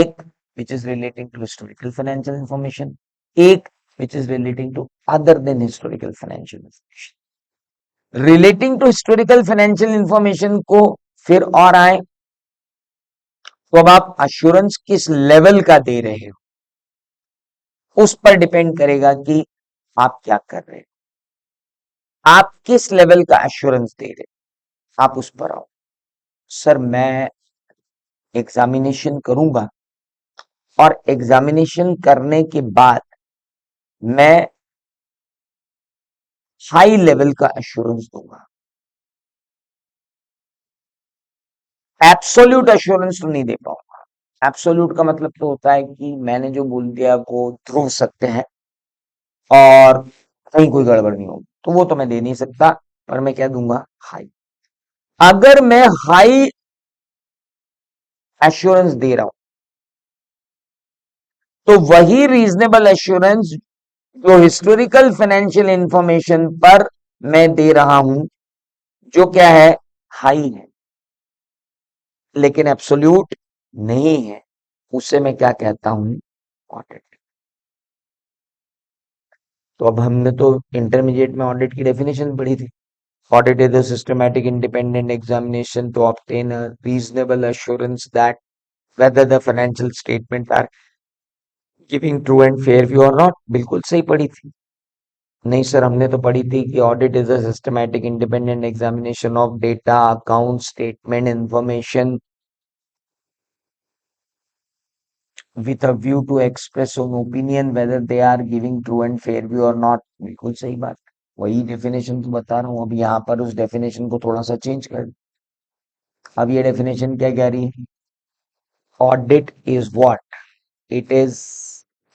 एक which is relating to historical financial information, एक which is relating to other than historical financial information. Relating to historical financial information को फिर और आए, तो अब आप अश्योरेंस किस लेवल का दे रहे हो उस पर डिपेंड करेगा कि आप क्या कर रहे हो, आप किस लेवल का एश्योरेंस दे रहे हो, आप उस पर आओ। सर मैं एग्जामिनेशन करूंगा और एग्जामिनेशन करने के बाद मैं हाई लेवल का एश्योरेंस दूंगा। एब्सोल्यूट एश्योरेंस तो नहीं दे पाऊंगा। एब्सोल्यूट का मतलब तो होता है कि मैंने जो बोल दिया वो ध्रुव सत्य है और कहीं कोई गड़बड़ नहीं होगी, तो वो तो मैं दे नहीं सकता। पर मैं क्या दूंगा, हाई। अगर मैं हाई एश्योरेंस दे रहा हूं, तो वही रीजनेबल एश्योरेंस जो हिस्टोरिकल फाइनेंशियल इंफॉर्मेशन पर मैं दे रहा हूं, जो क्या है, हाई है, लेकिन एब्सोल्यूट नहीं है, उसे मैं क्या कहता हूं, ऑडिट। तो अब हमने तो इंटरमीडिएट में ऑडिट की डेफिनेशन पढ़ी थी। Audit is the systematic independent examination to obtain a reasonable assurance that whether the financial statements are giving true and fair view or not। बिल्कुल सही पढ़ी थी। नहीं सर, हमने तो पढ़ी थी कि audit is a systematic independent examination of data, account, statement, information with a view to express an opinion whether they are giving true and fair view or not। बिल्कुल सही बात, वही डेफिनेशन तो बता रहा हूँ। अब यहाँ पर उस डेफिनेशन को थोड़ा सा चेंज कर, अब ये डेफिनेशन क्या कह रही है, audit is what, it is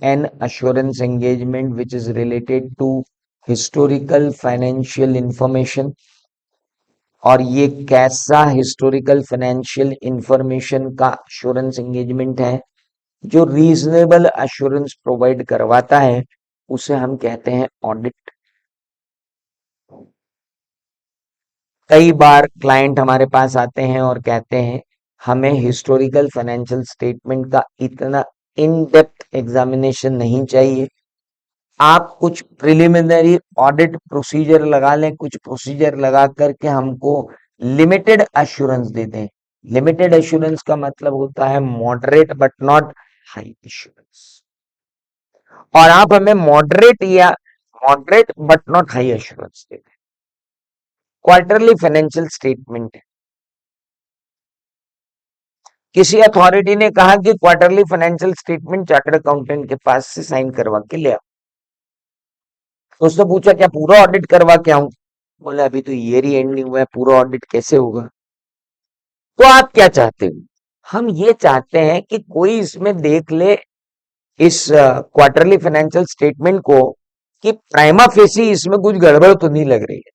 an assurance engagement which is related to historical financial information। और ये कैसा हिस्टोरिकल फाइनेंशियल इंफॉर्मेशन का एश्योरेंस एंगेजमेंट है, जो रीजनेबल एश्योरेंस प्रोवाइड करवाता है उसे हम कहते हैं ऑडिट। कई बार क्लाइंट हमारे पास आते हैं और कहते हैं हमें हिस्टोरिकल फाइनेंशियल स्टेटमेंट का इतना इन डेप्थ एग्जामिनेशन नहीं चाहिए, आप कुछ प्रिलिमिनरी ऑडिट प्रोसीजर लगा लें, कुछ प्रोसीजर लगा करके हमको लिमिटेड एश्योरेंस दे दें। लिमिटेड एश्योरेंस का मतलब होता है moderate but not high assurance, और आप हमें moderate but not high assurance दे दें। क्वार्टरली फाइनेंशियल स्टेटमेंट है, किसी अथॉरिटी ने कहा कि quarterly financial statement chartered accountant के पास से साइन करवा के ले आओ, तो उसने पूछा क्या पूरा ऑडिट करवा के आऊं? बोले अभी तो ईयर ही एंड नहीं हुआ है, पूरा ऑडिट कैसे होगा? तो आप क्या चाहते हो? हम ये चाहते हैं कि कोई इसमें देख ले इस क्वार्टरली फाइनेंशियल स्टेटमेंट को कि प्राइमा फेसी इसमें कुछ गड़बड़ तो नहीं लग रही है।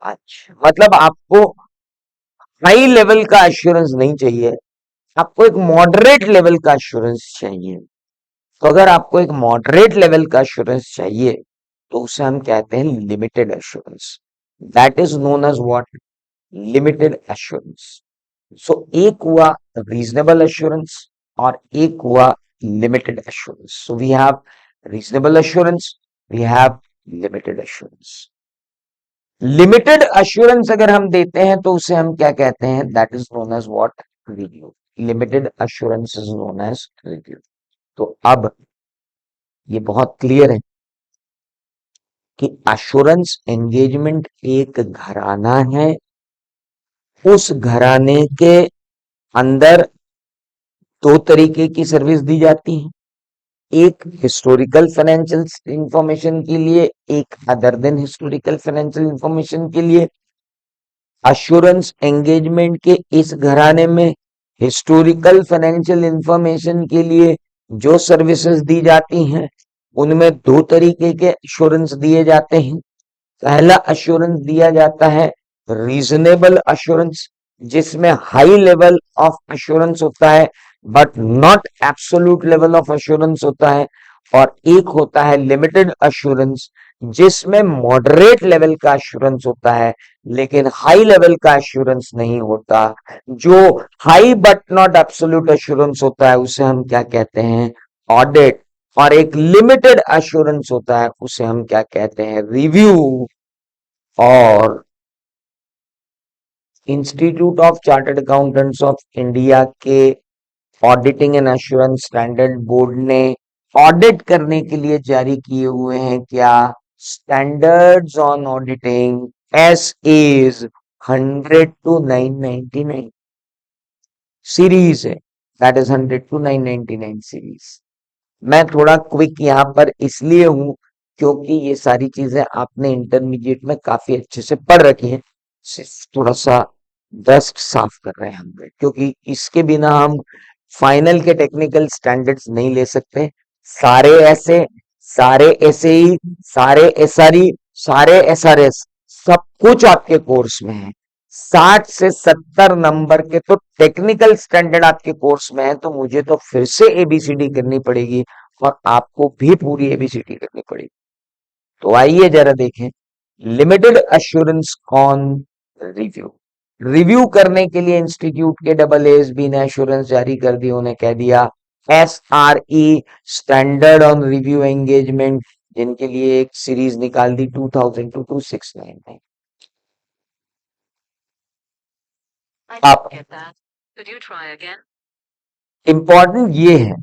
अच्छा, मतलब आपको हाई लेवल का एश्योरेंस नहीं चाहिए, आपको एक मॉडरेट लेवल का एश्योरेंस चाहिए। तो अगर आपको एक मॉडरेट लेवल का एश्योरेंस चाहिए तो उसे हम कहते हैं limited assurance. That is known as what? Limited assurance. So एक हुआ रीजनेबल एश्योरेंस और एक हुआ limited assurance. So we have reasonable assurance, we have limited assurance. Limited assurance अगर हम देते हैं तो उसे हम क्या कहते हैं? That is known as what? Review. Limited assurance is known as review. तो अब ये बहुत क्लियर है कि एश्योरेंस एंगेजमेंट एक घराना है, उस घराने के अंदर दो तरीके की सर्विस दी जाती है, एक हिस्टोरिकल फाइनेंशियल इंफॉर्मेशन के लिए, एक other than historical financial information के लिए। एश्योरेंस एंगेजमेंट के इस घराने में हिस्टोरिकल फाइनेंशियल इंफॉर्मेशन के लिए जो सर्विसेज दी जाती हैं उनमें दो तरीके के एश्योरेंस दिए जाते हैं। पहला एश्योरेंस दिया जाता है रीजनेबल एश्योरेंस, जिसमें हाई लेवल ऑफ एश्योरेंस होता है but not absolute level of assurance होता है। और एक होता है लिमिटेड एश्योरेंस, जिसमें मॉडरेट लेवल का एश्योरेंस होता है लेकिन हाई लेवल का एश्योरेंस नहीं होता। जो high but not absolute assurance होता है उसे हम क्या कहते हैं? ऑडिट। और एक लिमिटेड एश्योरेंस होता है उसे हम क्या कहते हैं? रिव्यू। और institute of chartered accountants of India के auditing and assurance standard board ने ऑडिट करने के लिए जारी किए हुए हैं क्या? Standards on auditing, S is 100 to 999 series है। That is 100 to 999 series. मैं थोड़ा क्विक यहाँ पर इसलिए हूं क्योंकि ये सारी चीजें आपने इंटरमीडिएट में काफी अच्छे से पढ़ रखी हैं, सिर्फ थोड़ा सा डस्ट साफ कर रहे हैं हम लोग, क्योंकि इसके बिना हम फाइनल के टेक्निकल स्टैंडर्ड्स नहीं ले सकते। सारे ऐसे, सारे ऐसे ही, सारे एसआरई, सारे एसआरएस, सब कुछ आपके कोर्स में है। 60 से 70 नंबर के तो टेक्निकल स्टैंडर्ड आपके कोर्स में है, तो मुझे तो फिर से एबीसीडी करनी पड़ेगी और आपको भी पूरी एबीसीडी करनी पड़ेगी। तो आइए जरा देखें limited assurance on review. Review करने के लिए इंस्टीट्यूट के डबल एएसबी ने एश्योरेंस जारी कर दी, उन्हें कह दिया SRE, standard on review engagement, जिनके लिए एक सीरीज निकाल दी 2000 to 2699। आप इंपॉर्टेंट ये है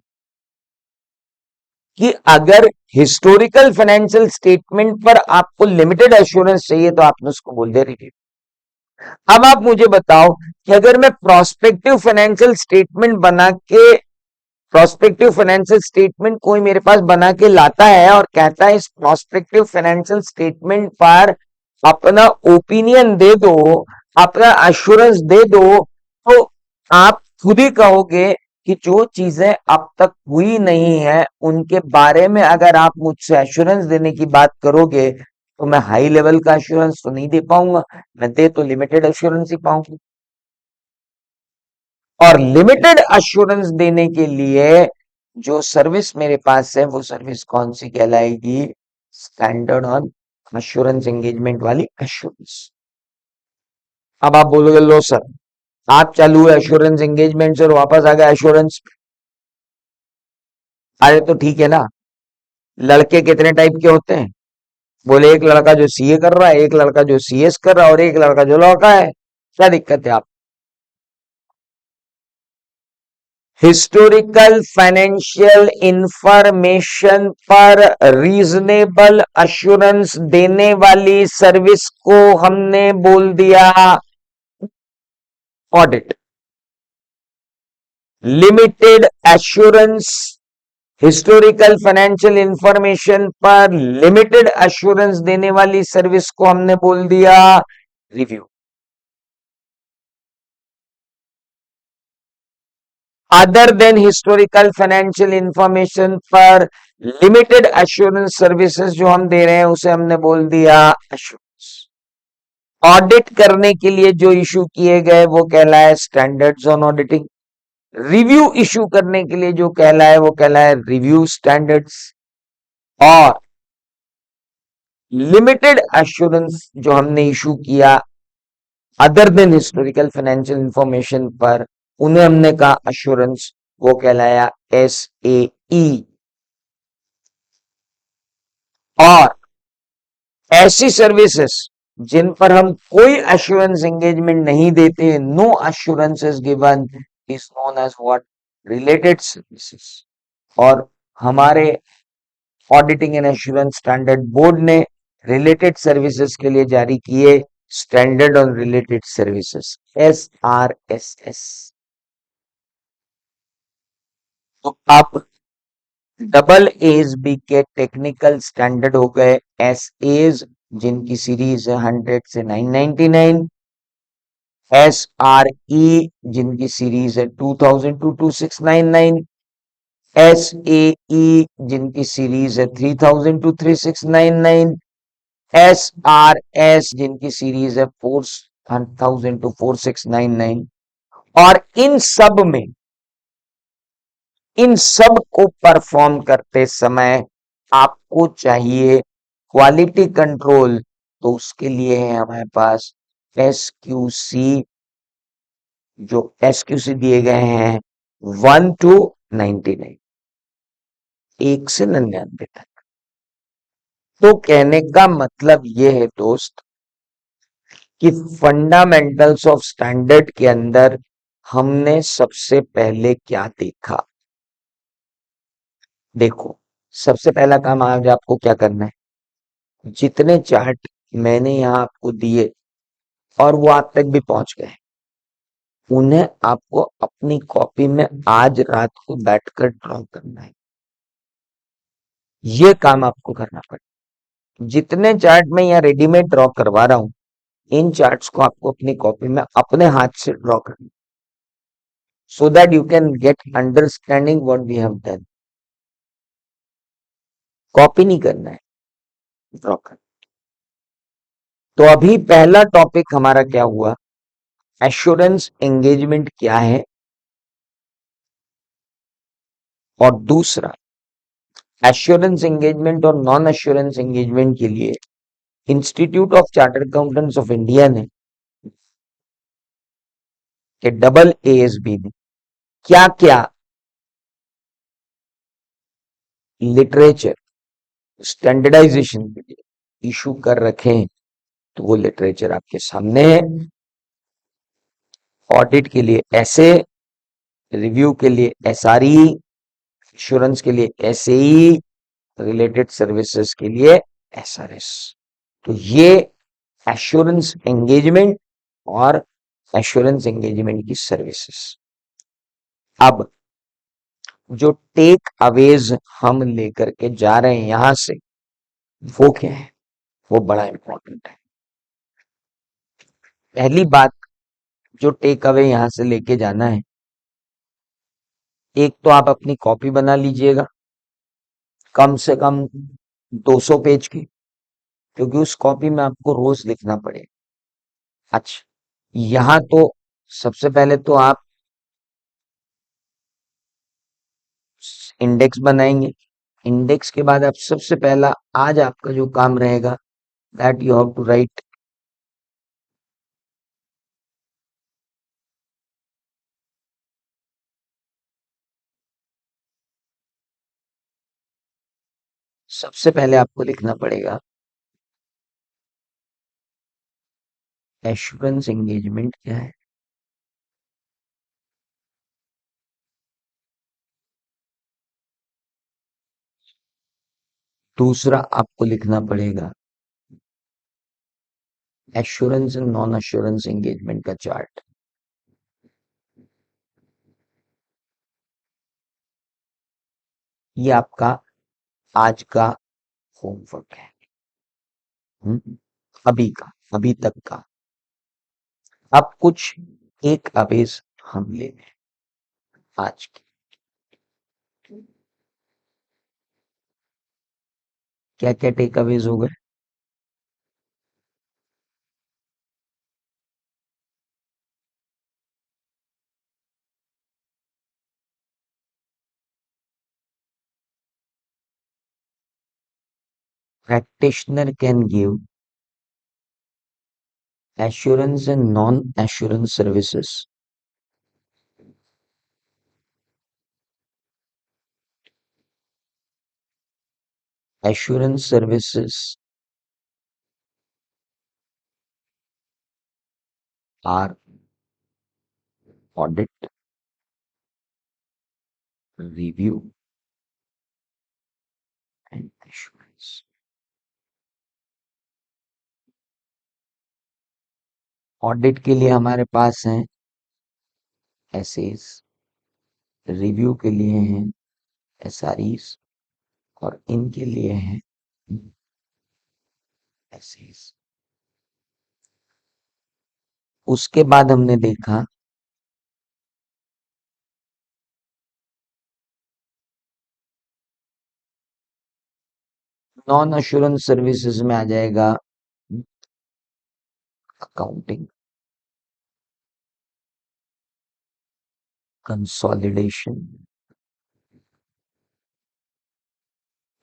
कि अगर हिस्टोरिकल फाइनेंशियल स्टेटमेंट पर आपको लिमिटेड एश्योरेंस चाहिए तो आपने उसको बोल दिया रिव्यू। अब आप मुझे बताओ कि अगर मैं प्रोस्पेक्टिव फाइनेंशियल स्टेटमेंट बना के, प्रोस्पेक्टिव फाइनेंशियल स्टेटमेंट कोई मेरे पास बना के लाता है और कहता है इस प्रोस्पेक्टिव फाइनेंशियल स्टेटमेंट पर अपना ओपिनियन दे दो, अपना एश्योरेंस दे दो, तो आप खुद ही कहोगे कि जो चीजें अब तक हुई नहीं है उनके बारे में अगर आप मुझसे एश्योरेंस देने की बात करोगे तो मैं हाई लेवल का एश्योरेंस तो नहीं दे पाऊंगा, मैं दे तो लिमिटेड एश्योरेंस ही पाऊंगा। और लिमिटेड एश्योरेंस देने के लिए जो सर्विस मेरे पास है वो सर्विस कौन सी कहलाएगी? स्टैंडर्ड ऑन एश्योरेंस एंगेजमेंट वाली एश्योरेंस। अब आप बोलोगे लो सर, आप चालू है एश्योरेंस एंगेजमेंट से और वापस आ गया एश्योरेंस। अरे तो ठीक है ना, लड़के कितने टाइप के होते हैं? बोले एक लड़का जो सीए कर रहा है, एक लड़का जो सीएस कर रहा है, और एक लड़का जो लड़का है। क्या दिक्कत है आप? हिस्टोरिकल फाइनेंशियल इंफॉर्मेशन पर रीजनेबल अश्योरेंस देने वाली सर्विस को हमने बोल दिया audit. Limited assurance, historical financial information पर लिमिटेड एश्योरेंस देने वाली सर्विस को हमने बोल दिया review. Other than historical financial information पर लिमिटेड एश्योरेंस सर्विसेज जो हम दे रहे हैं उसे हमने बोल दिया एश्योरेंस। ऑडिट करने के लिए जो इशू किए गए वो कहलाए standards on auditing. Review issue करने के लिए जो कहलाए वो कहलाए रिव्यू स्टैंडर्ड्स। और लिमिटेड एश्योरेंस जो हमने इशू किया other than historical financial information पर, उन्हें हमने कहा अश्योरेंस, वो कहलाया SAE। और ऐसी सर्विसेज जिन पर हम कोई एश्योरेंस एंगेजमेंट नहीं देते, no assurance is given, is known as what? Related services. और हमारे auditing and assurance standard board ने रिलेटेड सर्विसेज के लिए जारी किए standard on related services, SRSS। तो अब डबल एज बी के टेक्निकल स्टैंडर्ड हो गए SAs, जिनकी सीरीज है 100 से 999। SRE जिनकी सीरीज है 2000 टू 2699। SAE जिनकी सीरीज है 3000 टू 3699। SRS जिनकी सीरीज है 4000 टू 4699। और इन सब को परफॉर्म करते समय आपको चाहिए क्वालिटी कंट्रोल। तो उसके लिए है हमारे पास SQC, जो SQC दिए गए हैं 1 टू 99, 1 से 99 तक। तो कहने का मतलब यह है दोस्त कि फंडामेंटल्स ऑफ स्टैंडर्ड के अंदर हमने सबसे पहले क्या देखा? देखो, सबसे पहला काम आज आपको क्या करना है? जितने चार्ट मैंने यहां आपको दिए और वो आप तक भी पहुंच गए, उन्हें आपको अपनी कॉपी में आज रात को बैठकर ड्रॉ करना है। ये काम आपको करना पड़ेगा। जितने चार्ट मैं यहाँ रेडीमेड ड्रॉ करवा रहा हूं, इन चार्ट्स को आपको अपनी कॉपी में अपने हाथ से ड्रॉ करना, so that you can get understanding what we have done. Copy नहीं करना है, ड्रॉ करना। तो अभी पहला टॉपिक हमारा क्या हुआ? एश्योरेंस एंगेजमेंट क्या है? और दूसरा, एश्योरेंस एंगेजमेंट और नॉन एश्योरेंस एंगेजमेंट के लिए institute of chartered accountants of India ने कि डबल ASB ने क्या क्या लिटरेचर स्टैंडर्डाइजेशन के लिए इशू कर रखे हैं, तो वो लिटरेचर आपके सामने है। ऑडिट के लिए ऐसे, रिव्यू के लिए SRE, इंश्योरेंस के लिए SAE, रिलेटेड सर्विसेज के लिए SRS। तो ये एश्योरेंस एंगेजमेंट और एश्योरेंस एंगेजमेंट की सर्विसेज। अब जो टेक अवेज हम लेकर के जा रहे हैं यहां से, वो क्या है? वो बड़ा इंपॉर्टेंट है। पहली बात जो टेक अवे यहां से लेके जाना है, एक तो आप अपनी कॉपी बना लीजिएगा कम से कम 200 पेज की, क्योंकि उस कॉपी में आपको रोज लिखना पड़ेगा। अच्छा, यहां तो सबसे पहले तो आप इंडेक्स बनाएंगे। इंडेक्स के बाद आप सबसे पहला आज आपका जो काम रहेगा, that you have to write सबसे पहले आपको लिखना पड़ेगा एश्योरेंस एंगेजमेंट क्या है। दूसरा आपको लिखना पड़ेगा assurance and non assurance engagement का चार्ट। ये आपका आज का होमवर्क है। हम्म, अभी का, अभी तक का। अब कुछ एक अवेज हम ले लें आज की। क्या क्या टेक अवेज हो गए? Practitioner can give assurance and non-assurance services. Assurance services are audit, review and assurance. Audit के लिए हमारे पास हैं एसएस, रिव्यू के लिए हैं एसआरईस और इनके लिए हैं एसएस। उसके बाद हमने देखा नॉन अश्योरेंस सर्विसेज में आ जाएगा accounting, consolidation,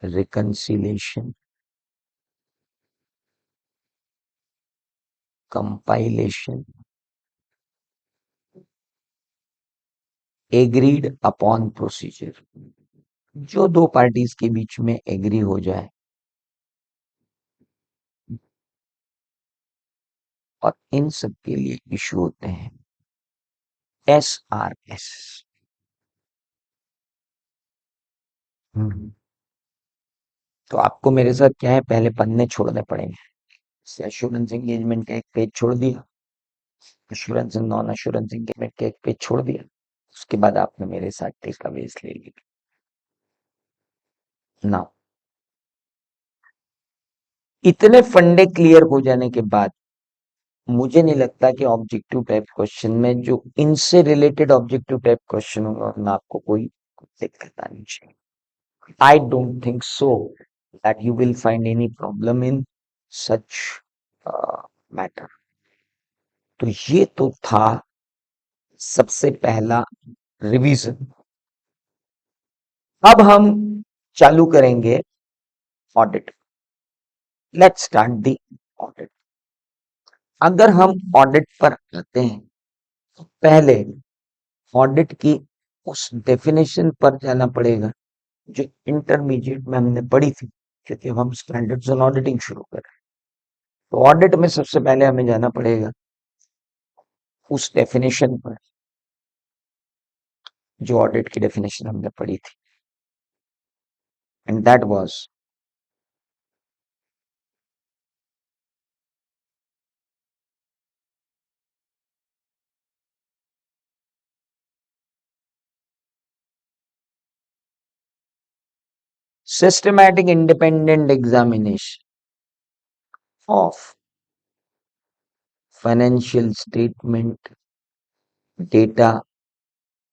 reconciliation, compilation, agreed upon procedure. जो दो पार्टीज के बीच में एग्री हो जाए और इन सब के लिए इशू होते हैं SRS। तो आपको मेरे साथ क्या है, पहले पन्ने छोड़ने पड़ेंगे। एश्योरेंस एंगेजमेंट का एक पेज छोड़ दिया, assurance and non assurance engagement का एक पेज छोड़ दिया। उसके बाद आपने मेरे साथ टेक अवेज ले लिया ना। इतने फंडे क्लियर हो जाने के बाद मुझे नहीं लगता कि ऑब्जेक्टिव टाइप क्वेश्चन में जो इनसे रिलेटेड ऑब्जेक्टिव टाइप क्वेश्चन होगा उनमें आपको कोई दिक्कत आनी चाहिए। I don't think so that you will find any problem in such matter। तो ये तो था सबसे पहला रिवीजन। अब हम चालू करेंगे audit. Let's start the audit. अगर हम ऑडिट पर आते हैं तो पहले ऑडिट की उस डेफिनेशन पर जाना पड़ेगा जो इंटरमीडिएट में हमने पढ़ी थी, क्योंकि हम स्टैंडर्ड्स ऑन ऑडिटिंग शुरू कर रहे हैं। तो ऑडिट में सबसे पहले हमें जाना पड़ेगा उस डेफिनेशन पर जो ऑडिट की डेफिनेशन हमने पढ़ी थी, and that was systematic independent examination of financial statement, data,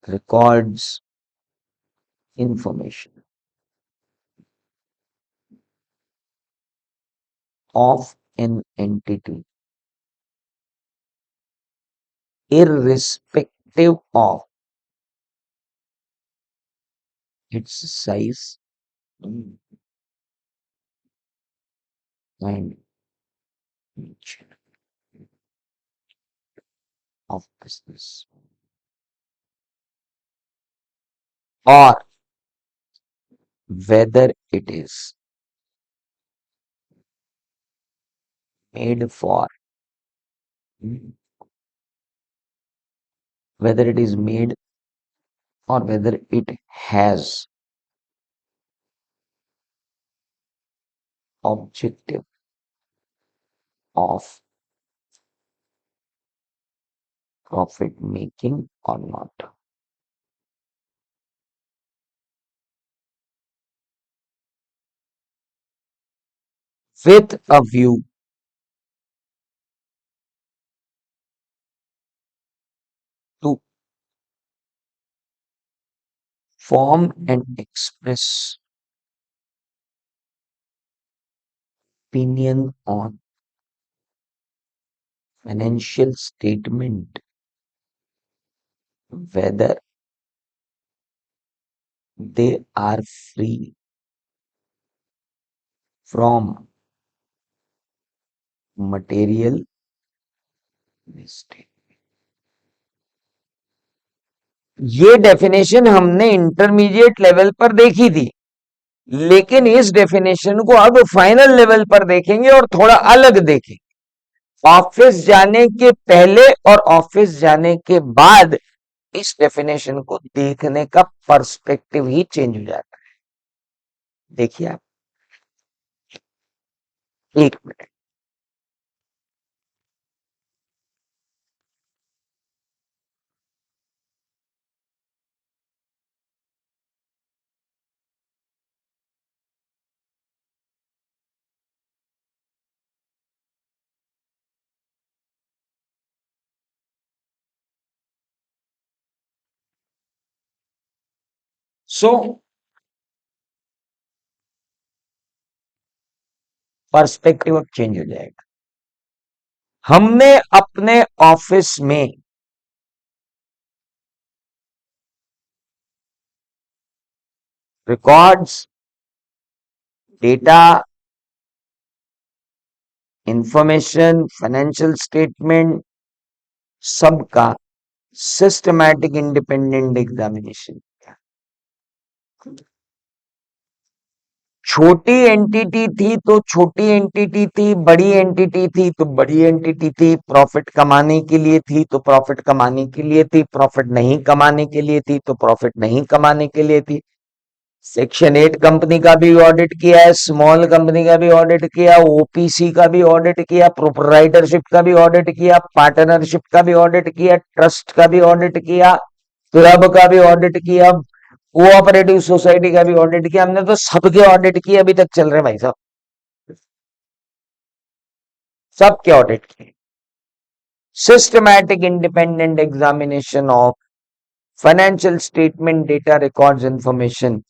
records, information of an entity irrespective of its size and nature of business, or whether it is made for, whether it is made or whether it has objective of profit making or not, with a view to form and express opinion on financial statement, whether they are free from material mistake. ये definition हमने intermediate level पर देखी थी, लेकिन इस definition को अब final level पर देखेंगे और थोड़ा अलग देखेंगे। ऑफिस जाने के पहले और ऑफिस जाने के बाद इस डेफिनेशन को देखने का पर्सपेक्टिव ही चेंज हो जाता है। देखिए आप, एक मिनट। सो पर्सपेक्टिव अब चेंज हो जाएगा। हमने अपने ऑफिस में records, data, information, financial statement, सबका सिस्टमैटिक इंडिपेंडेंट एग्जामिनेशन किया। छोटी एंटिटी थी तो छोटी एंटिटी थी, बड़ी एंटिटी थी तो बड़ी एंटिटी थी, प्रॉफिट कमाने के लिए थी तो प्रॉफिट कमाने के लिए थी, प्रॉफिट नहीं कमाने के लिए थी तो प्रॉफिट नहीं कमाने के लिए थी। सेक्शन 8 कंपनी का भी ऑडिट किया है, स्मॉल कंपनी का भी ऑडिट किया, ओपीसी का भी ऑडिट किया, प्रोप्राइटरशिप का भी ऑडिट किया, पार्टनरशिप का भी ऑडिट किया, ट्रस्ट का भी ऑडिट किया, क्लब का भी ऑडिट किया, कोऑपरेटिव सोसाइटी का भी ऑडिट किया। हमने तो सबके ऑडिट किए, अभी तक चल रहे हैं भाई साहब, सबके ऑडिट किए। Systematic independent examination of financial statement, data, records, information.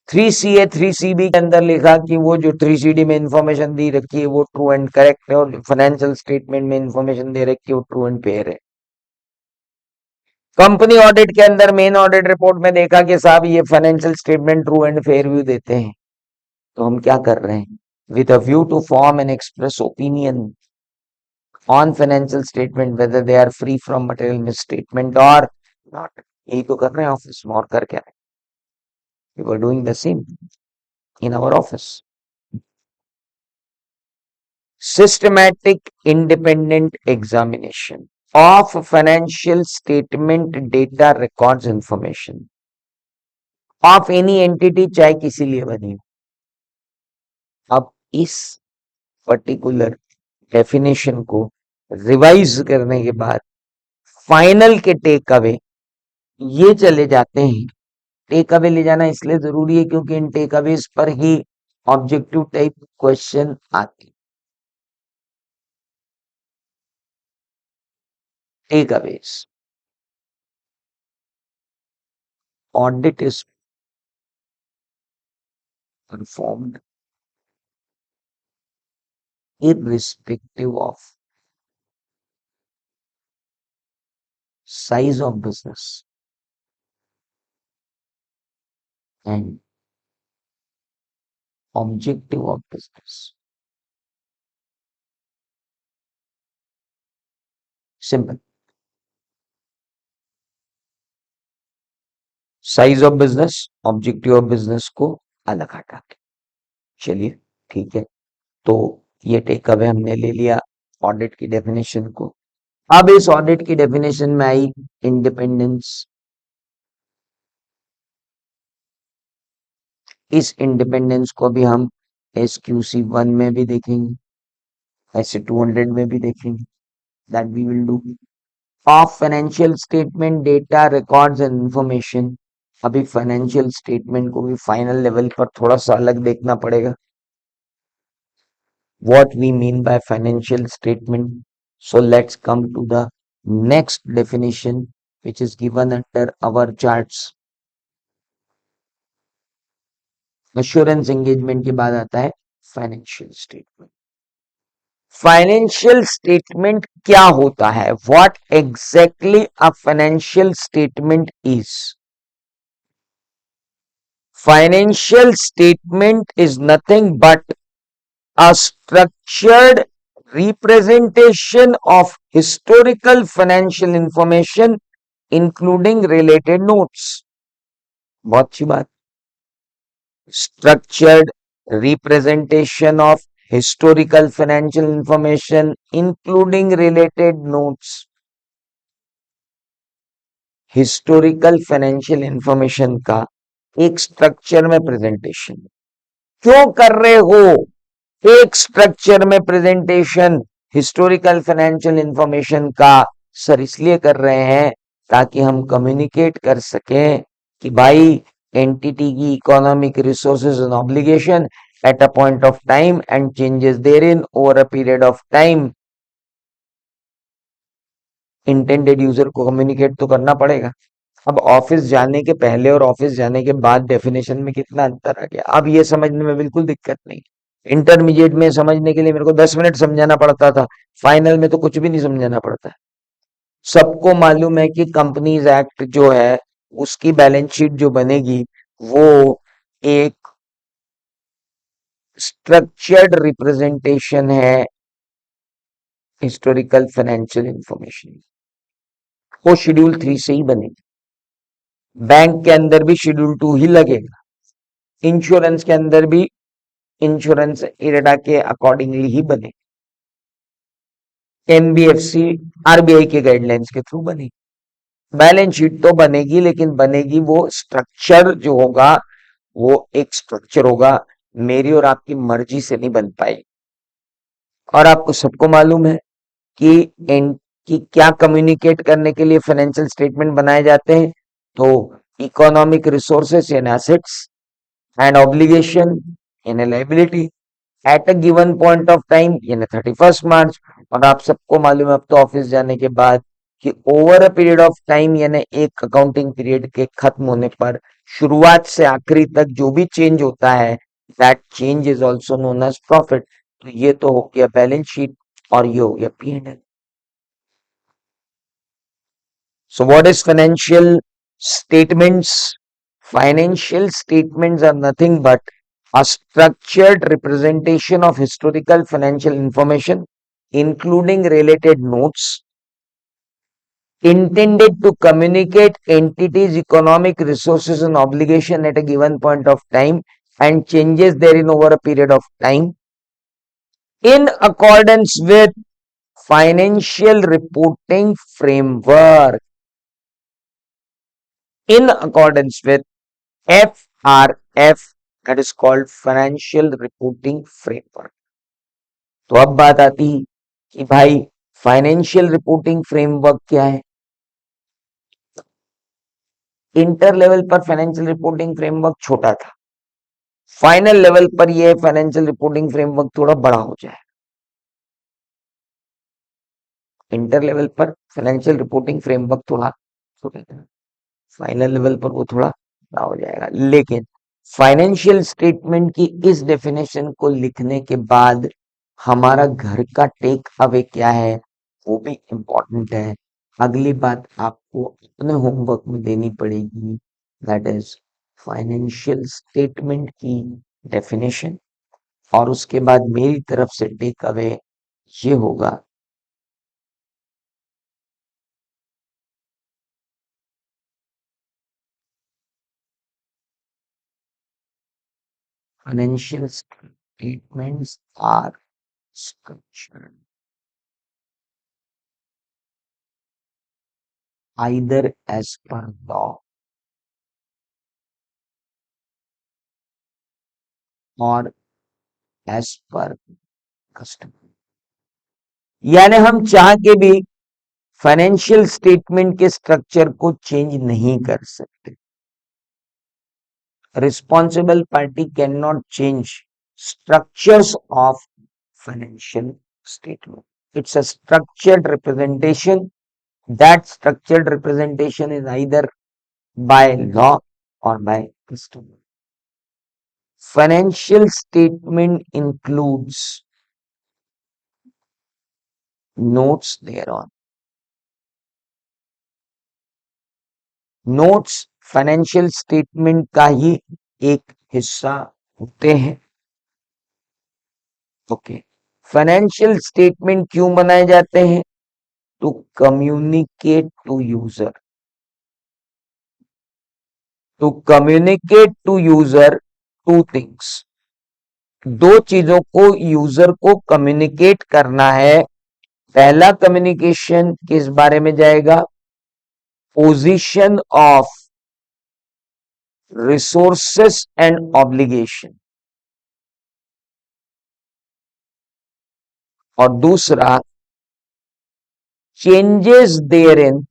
3CA 3CB के अंदर लिखा कि वो जो 3CD में इंफॉर्मेशन दी रखी है वो ट्रू एंड करेक्ट है, और फाइनेंशियल स्टेटमेंट में इंफॉर्मेशन दे रखी है वो ट्रू एंड फेयर है। कंपनी ऑडिट के अंदर मेन ऑडिट रिपोर्ट में देखा कि साहब ये financial statement true and fair view देते हैं, तो हम क्या कर रहे हैं, with a view to form and express opinion on financial statement whether they are free from material misstatement or not. यही तो कर रहे हैं ऑफिस में, और कर क्या रहे हैं, we were doing the same in our office. Systematic independent examination of financial statement, data, records, information of any entity, चाहे किसी लिए बनी हो। अब इस पर्टिकुलर डेफिनेशन को रिवाइज करने के बाद फाइनल के टेक अवे ये चले जाते हैं। टेक अवे ले जाना इसलिए जरूरी है क्योंकि इन टेक अवेज पर ही ऑब्जेक्टिव टाइप क्वेश्चन आते हैं। Takeaways, audit is performed irrespective of size of business, and objective of business. Simple. Size of business, objective of business को अलग हटा के। चलिए ठीक है। तो ये टेक अवे हमने ले लिया ऑडिट की डेफिनेशन को। अब इस ऑडिट की डेफिनेशन में आई इंडिपेंडेंस। इस इंडिपेंडेंस को भी हम SQC 1 में भी देखेंगे, SC 200 में भी देखेंगे। That we will do. Of financial statement data records and information. अभी फाइनेंशियल स्टेटमेंट को भी फाइनल लेवल पर थोड़ा सा अलग देखना पड़ेगा। What we mean by financial statement. So let's come to the next definition, which is given under our charts. Assurance engagement के बाद आता है फाइनेंशियल स्टेटमेंट। फाइनेंशियल स्टेटमेंट क्या होता है? What exactly a financial statement is? Financial statement is nothing but a structured representation of historical financial information including related notes. बहुत अच्छी बात। Structured representation of historical financial information including related notes. Historical financial information का एक structure में presentation. क्यों कर रहे हो एक स्ट्रक्चर में प्रेजेंटेशन हिस्टोरिकल फाइनेंशियल इंफॉर्मेशन का? सर इसलिए कर रहे हैं ताकि हम कम्युनिकेट कर सकें कि भाई एंटिटी की economic resources and obligation at a point of time and changes therein over a period of time. Intended user को कम्युनिकेट तो करना पड़ेगा। अब ऑफिस जाने के पहले और ऑफिस जाने के बाद डेफिनेशन में कितना अंतर आ गया, अब ये समझने में बिल्कुल दिक्कत नहीं। इंटरमीडिएट में समझने के लिए मेरे को 10 मिनट समझाना पड़ता था, फाइनल में तो कुछ भी नहीं समझाना पड़ता है। सबको मालूम है कि कंपनीज एक्ट जो है उसकी बैलेंस शीट जो बनेगी वो एक स्ट्रक्चर्ड रिप्रेजेंटेशन है हिस्टोरिकल फाइनेंशियल इंफॉर्मेशन। वो शेड्यूल 3 से ही बनेगी। बैंक के अंदर भी शेड्यूल 2 ही लगेगा। इंश्योरेंस के अंदर भी इंश्योरेंस इरेडा के अकॉर्डिंगली ही बने। एनबीएफसी आरबीआई के गाइडलाइंस के थ्रू बनेगी। बैलेंस शीट तो बनेगी लेकिन बनेगी वो स्ट्रक्चर जो होगा वो एक स्ट्रक्चर होगा, मेरी और आपकी मर्जी से नहीं बन पाई। और आपको सबको मालूम है कि कि क्या कम्युनिकेट करने के लिए फाइनेंशियल स्टेटमेंट बनाए जाते हैं? तो इकोनॉमिक रिसोर्सेस यानी एसेट्स एंड ऑब्लिगेशन यानी liability at a given point of time यानी 31 मार्च। और आप सबको मालूम है अब तो ऑफिस जाने के बाद कि over a period of time यानी एक अकाउंटिंग पीरियड के खत्म होने पर शुरुआत से आखिरी तक जो भी चेंज होता है that change is also known as profit. तो ये तो हो गया बैलेंस शीट और ये हो गया P&L। So what is financial statements? Financial statements are nothing but a structured representation of historical financial information, including related notes, intended to communicate entities' economic resources and obligation at a given point of time and changes therein over a period of time, in accordance with financial reporting framework. In accordance with FRF, that is called Financial Reporting Framework. तो अब बात आती कि भाई financial reporting framework क्या है? Inter level पर financial reporting framework छोटा था, फाइनल लेवल पर यह फाइनेंशियल रिपोर्टिंग फ्रेमवर्क थोड़ा बड़ा हो जाए। इंटर लेवल पर फाइनेंशियल रिपोर्टिंग फ्रेमवर्क थोड़ा छोटा था, फाइनल लेवल पर वो थोड़ा बड़ा हो जाएगा। लेकिन फाइनेंशियल स्टेटमेंट की इस डेफिनेशन को लिखने के बाद हमारा घर का टेक अवे क्या है वो भी इंपॉर्टेंट है। अगली बात आपको अपने होमवर्क में देनी पड़ेगी, दैट इज फाइनेंशियल स्टेटमेंट की डेफिनेशन, और उसके बाद मेरी तरफ से टेक अवे ये होगा, financial statements are structured either as per law or as per custom. यानी हम चाह के भी फाइनेंशियल स्टेटमेंट के स्ट्रक्चर को चेंज नहीं कर सकते. Responsible party cannot change structures of financial statement. It's a structured representation. That structured representation is either by law or by custom. Financial statement includes notes thereon. Notes financial statement का ही एक हिस्सा होते हैं. Okay, financial statement क्यों बनाए जाते हैं? To communicate to user, to communicate to user two things. दो चीजों को यूजर को कम्युनिकेट करना है. पहला कम्युनिकेशन किस बारे में जाएगा? Position of resources and obligation. और दूसरा changes therein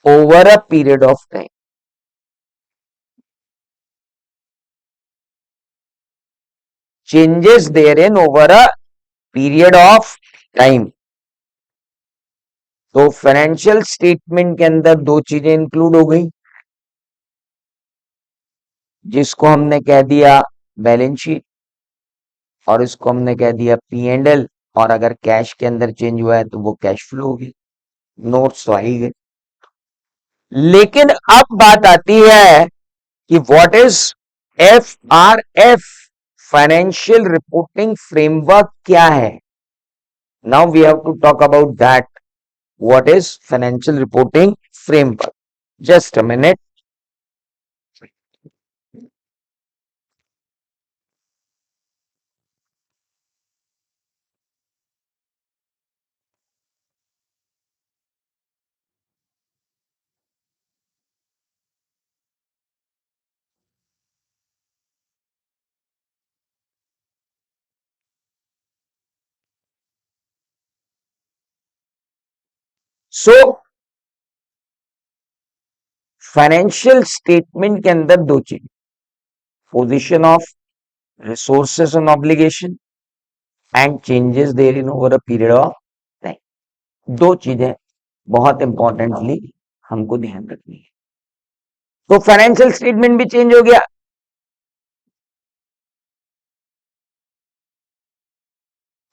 over a period of time. Changes therein over a period of time. तो फाइनेंशियल स्टेटमेंट के अंदर दो चीजें इंक्लूड हो गई, जिसको हमने कह दिया बैलेंस शीट, और इसको हमने कह दिया पी एंड एल. और अगर कैश के अंदर चेंज हुआ है तो वो कैश फ्लो होगी. नोट्स तो आ ही गए. लेकिन अब बात आती है कि what is FRF, financial reporting framework क्या है? Now we have to talk about that. What is financial reporting framework? Just a minute. So financial statement के अंदर दो चीज, position of resources and obligation and changes therein over a period of time. दो चीजें बहुत importantly हमको ध्यान रखनी है. तो फाइनेंशियल स्टेटमेंट भी चेंज हो गया.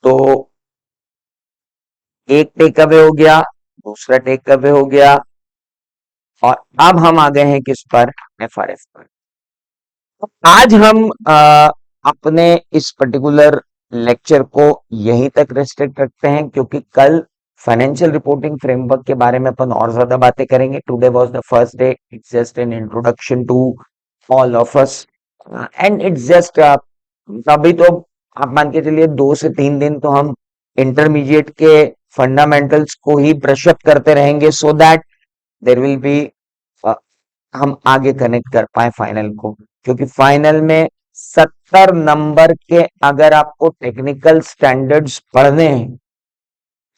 तो एक टेक अवे हो गया, दूसरा टेक अवे हो गया, और अब हम आ गए हैं किस पर? FRF पर. आज हम अपने इस पर्टिकुलर लेक्चर को यहीं तक रेस्ट्रिक्ट रखते हैं, क्योंकि कल फाइनेंशियल रिपोर्टिंग फ्रेमवर्क के बारे में अपन और ज्यादा बातें करेंगे. Today was the first day. It's just an introduction to all of us, and it's just अभी तो आप मान के चलिए 2 से 3 दिन तो हम इंटरमीडिएट के फंडामेंटल्स को ही ब्रश अप करते रहेंगे, so that there will be हम आगे कनेक्ट कर पाए फाइनल को. क्योंकि फाइनल में 70 नंबर के अगर आपको टेक्निकल स्टैंडर्ड्स पढ़ने हैं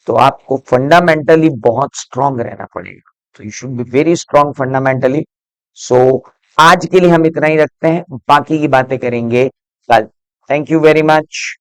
तो आपको फंडामेंटली बहुत स्ट्रांग रहना पड़ेगा. तो you should be very strong fundamentally. So आज के लिए हम इतना ही रखते हैं, बाकी की बातें करेंगे कल. Thank you very much.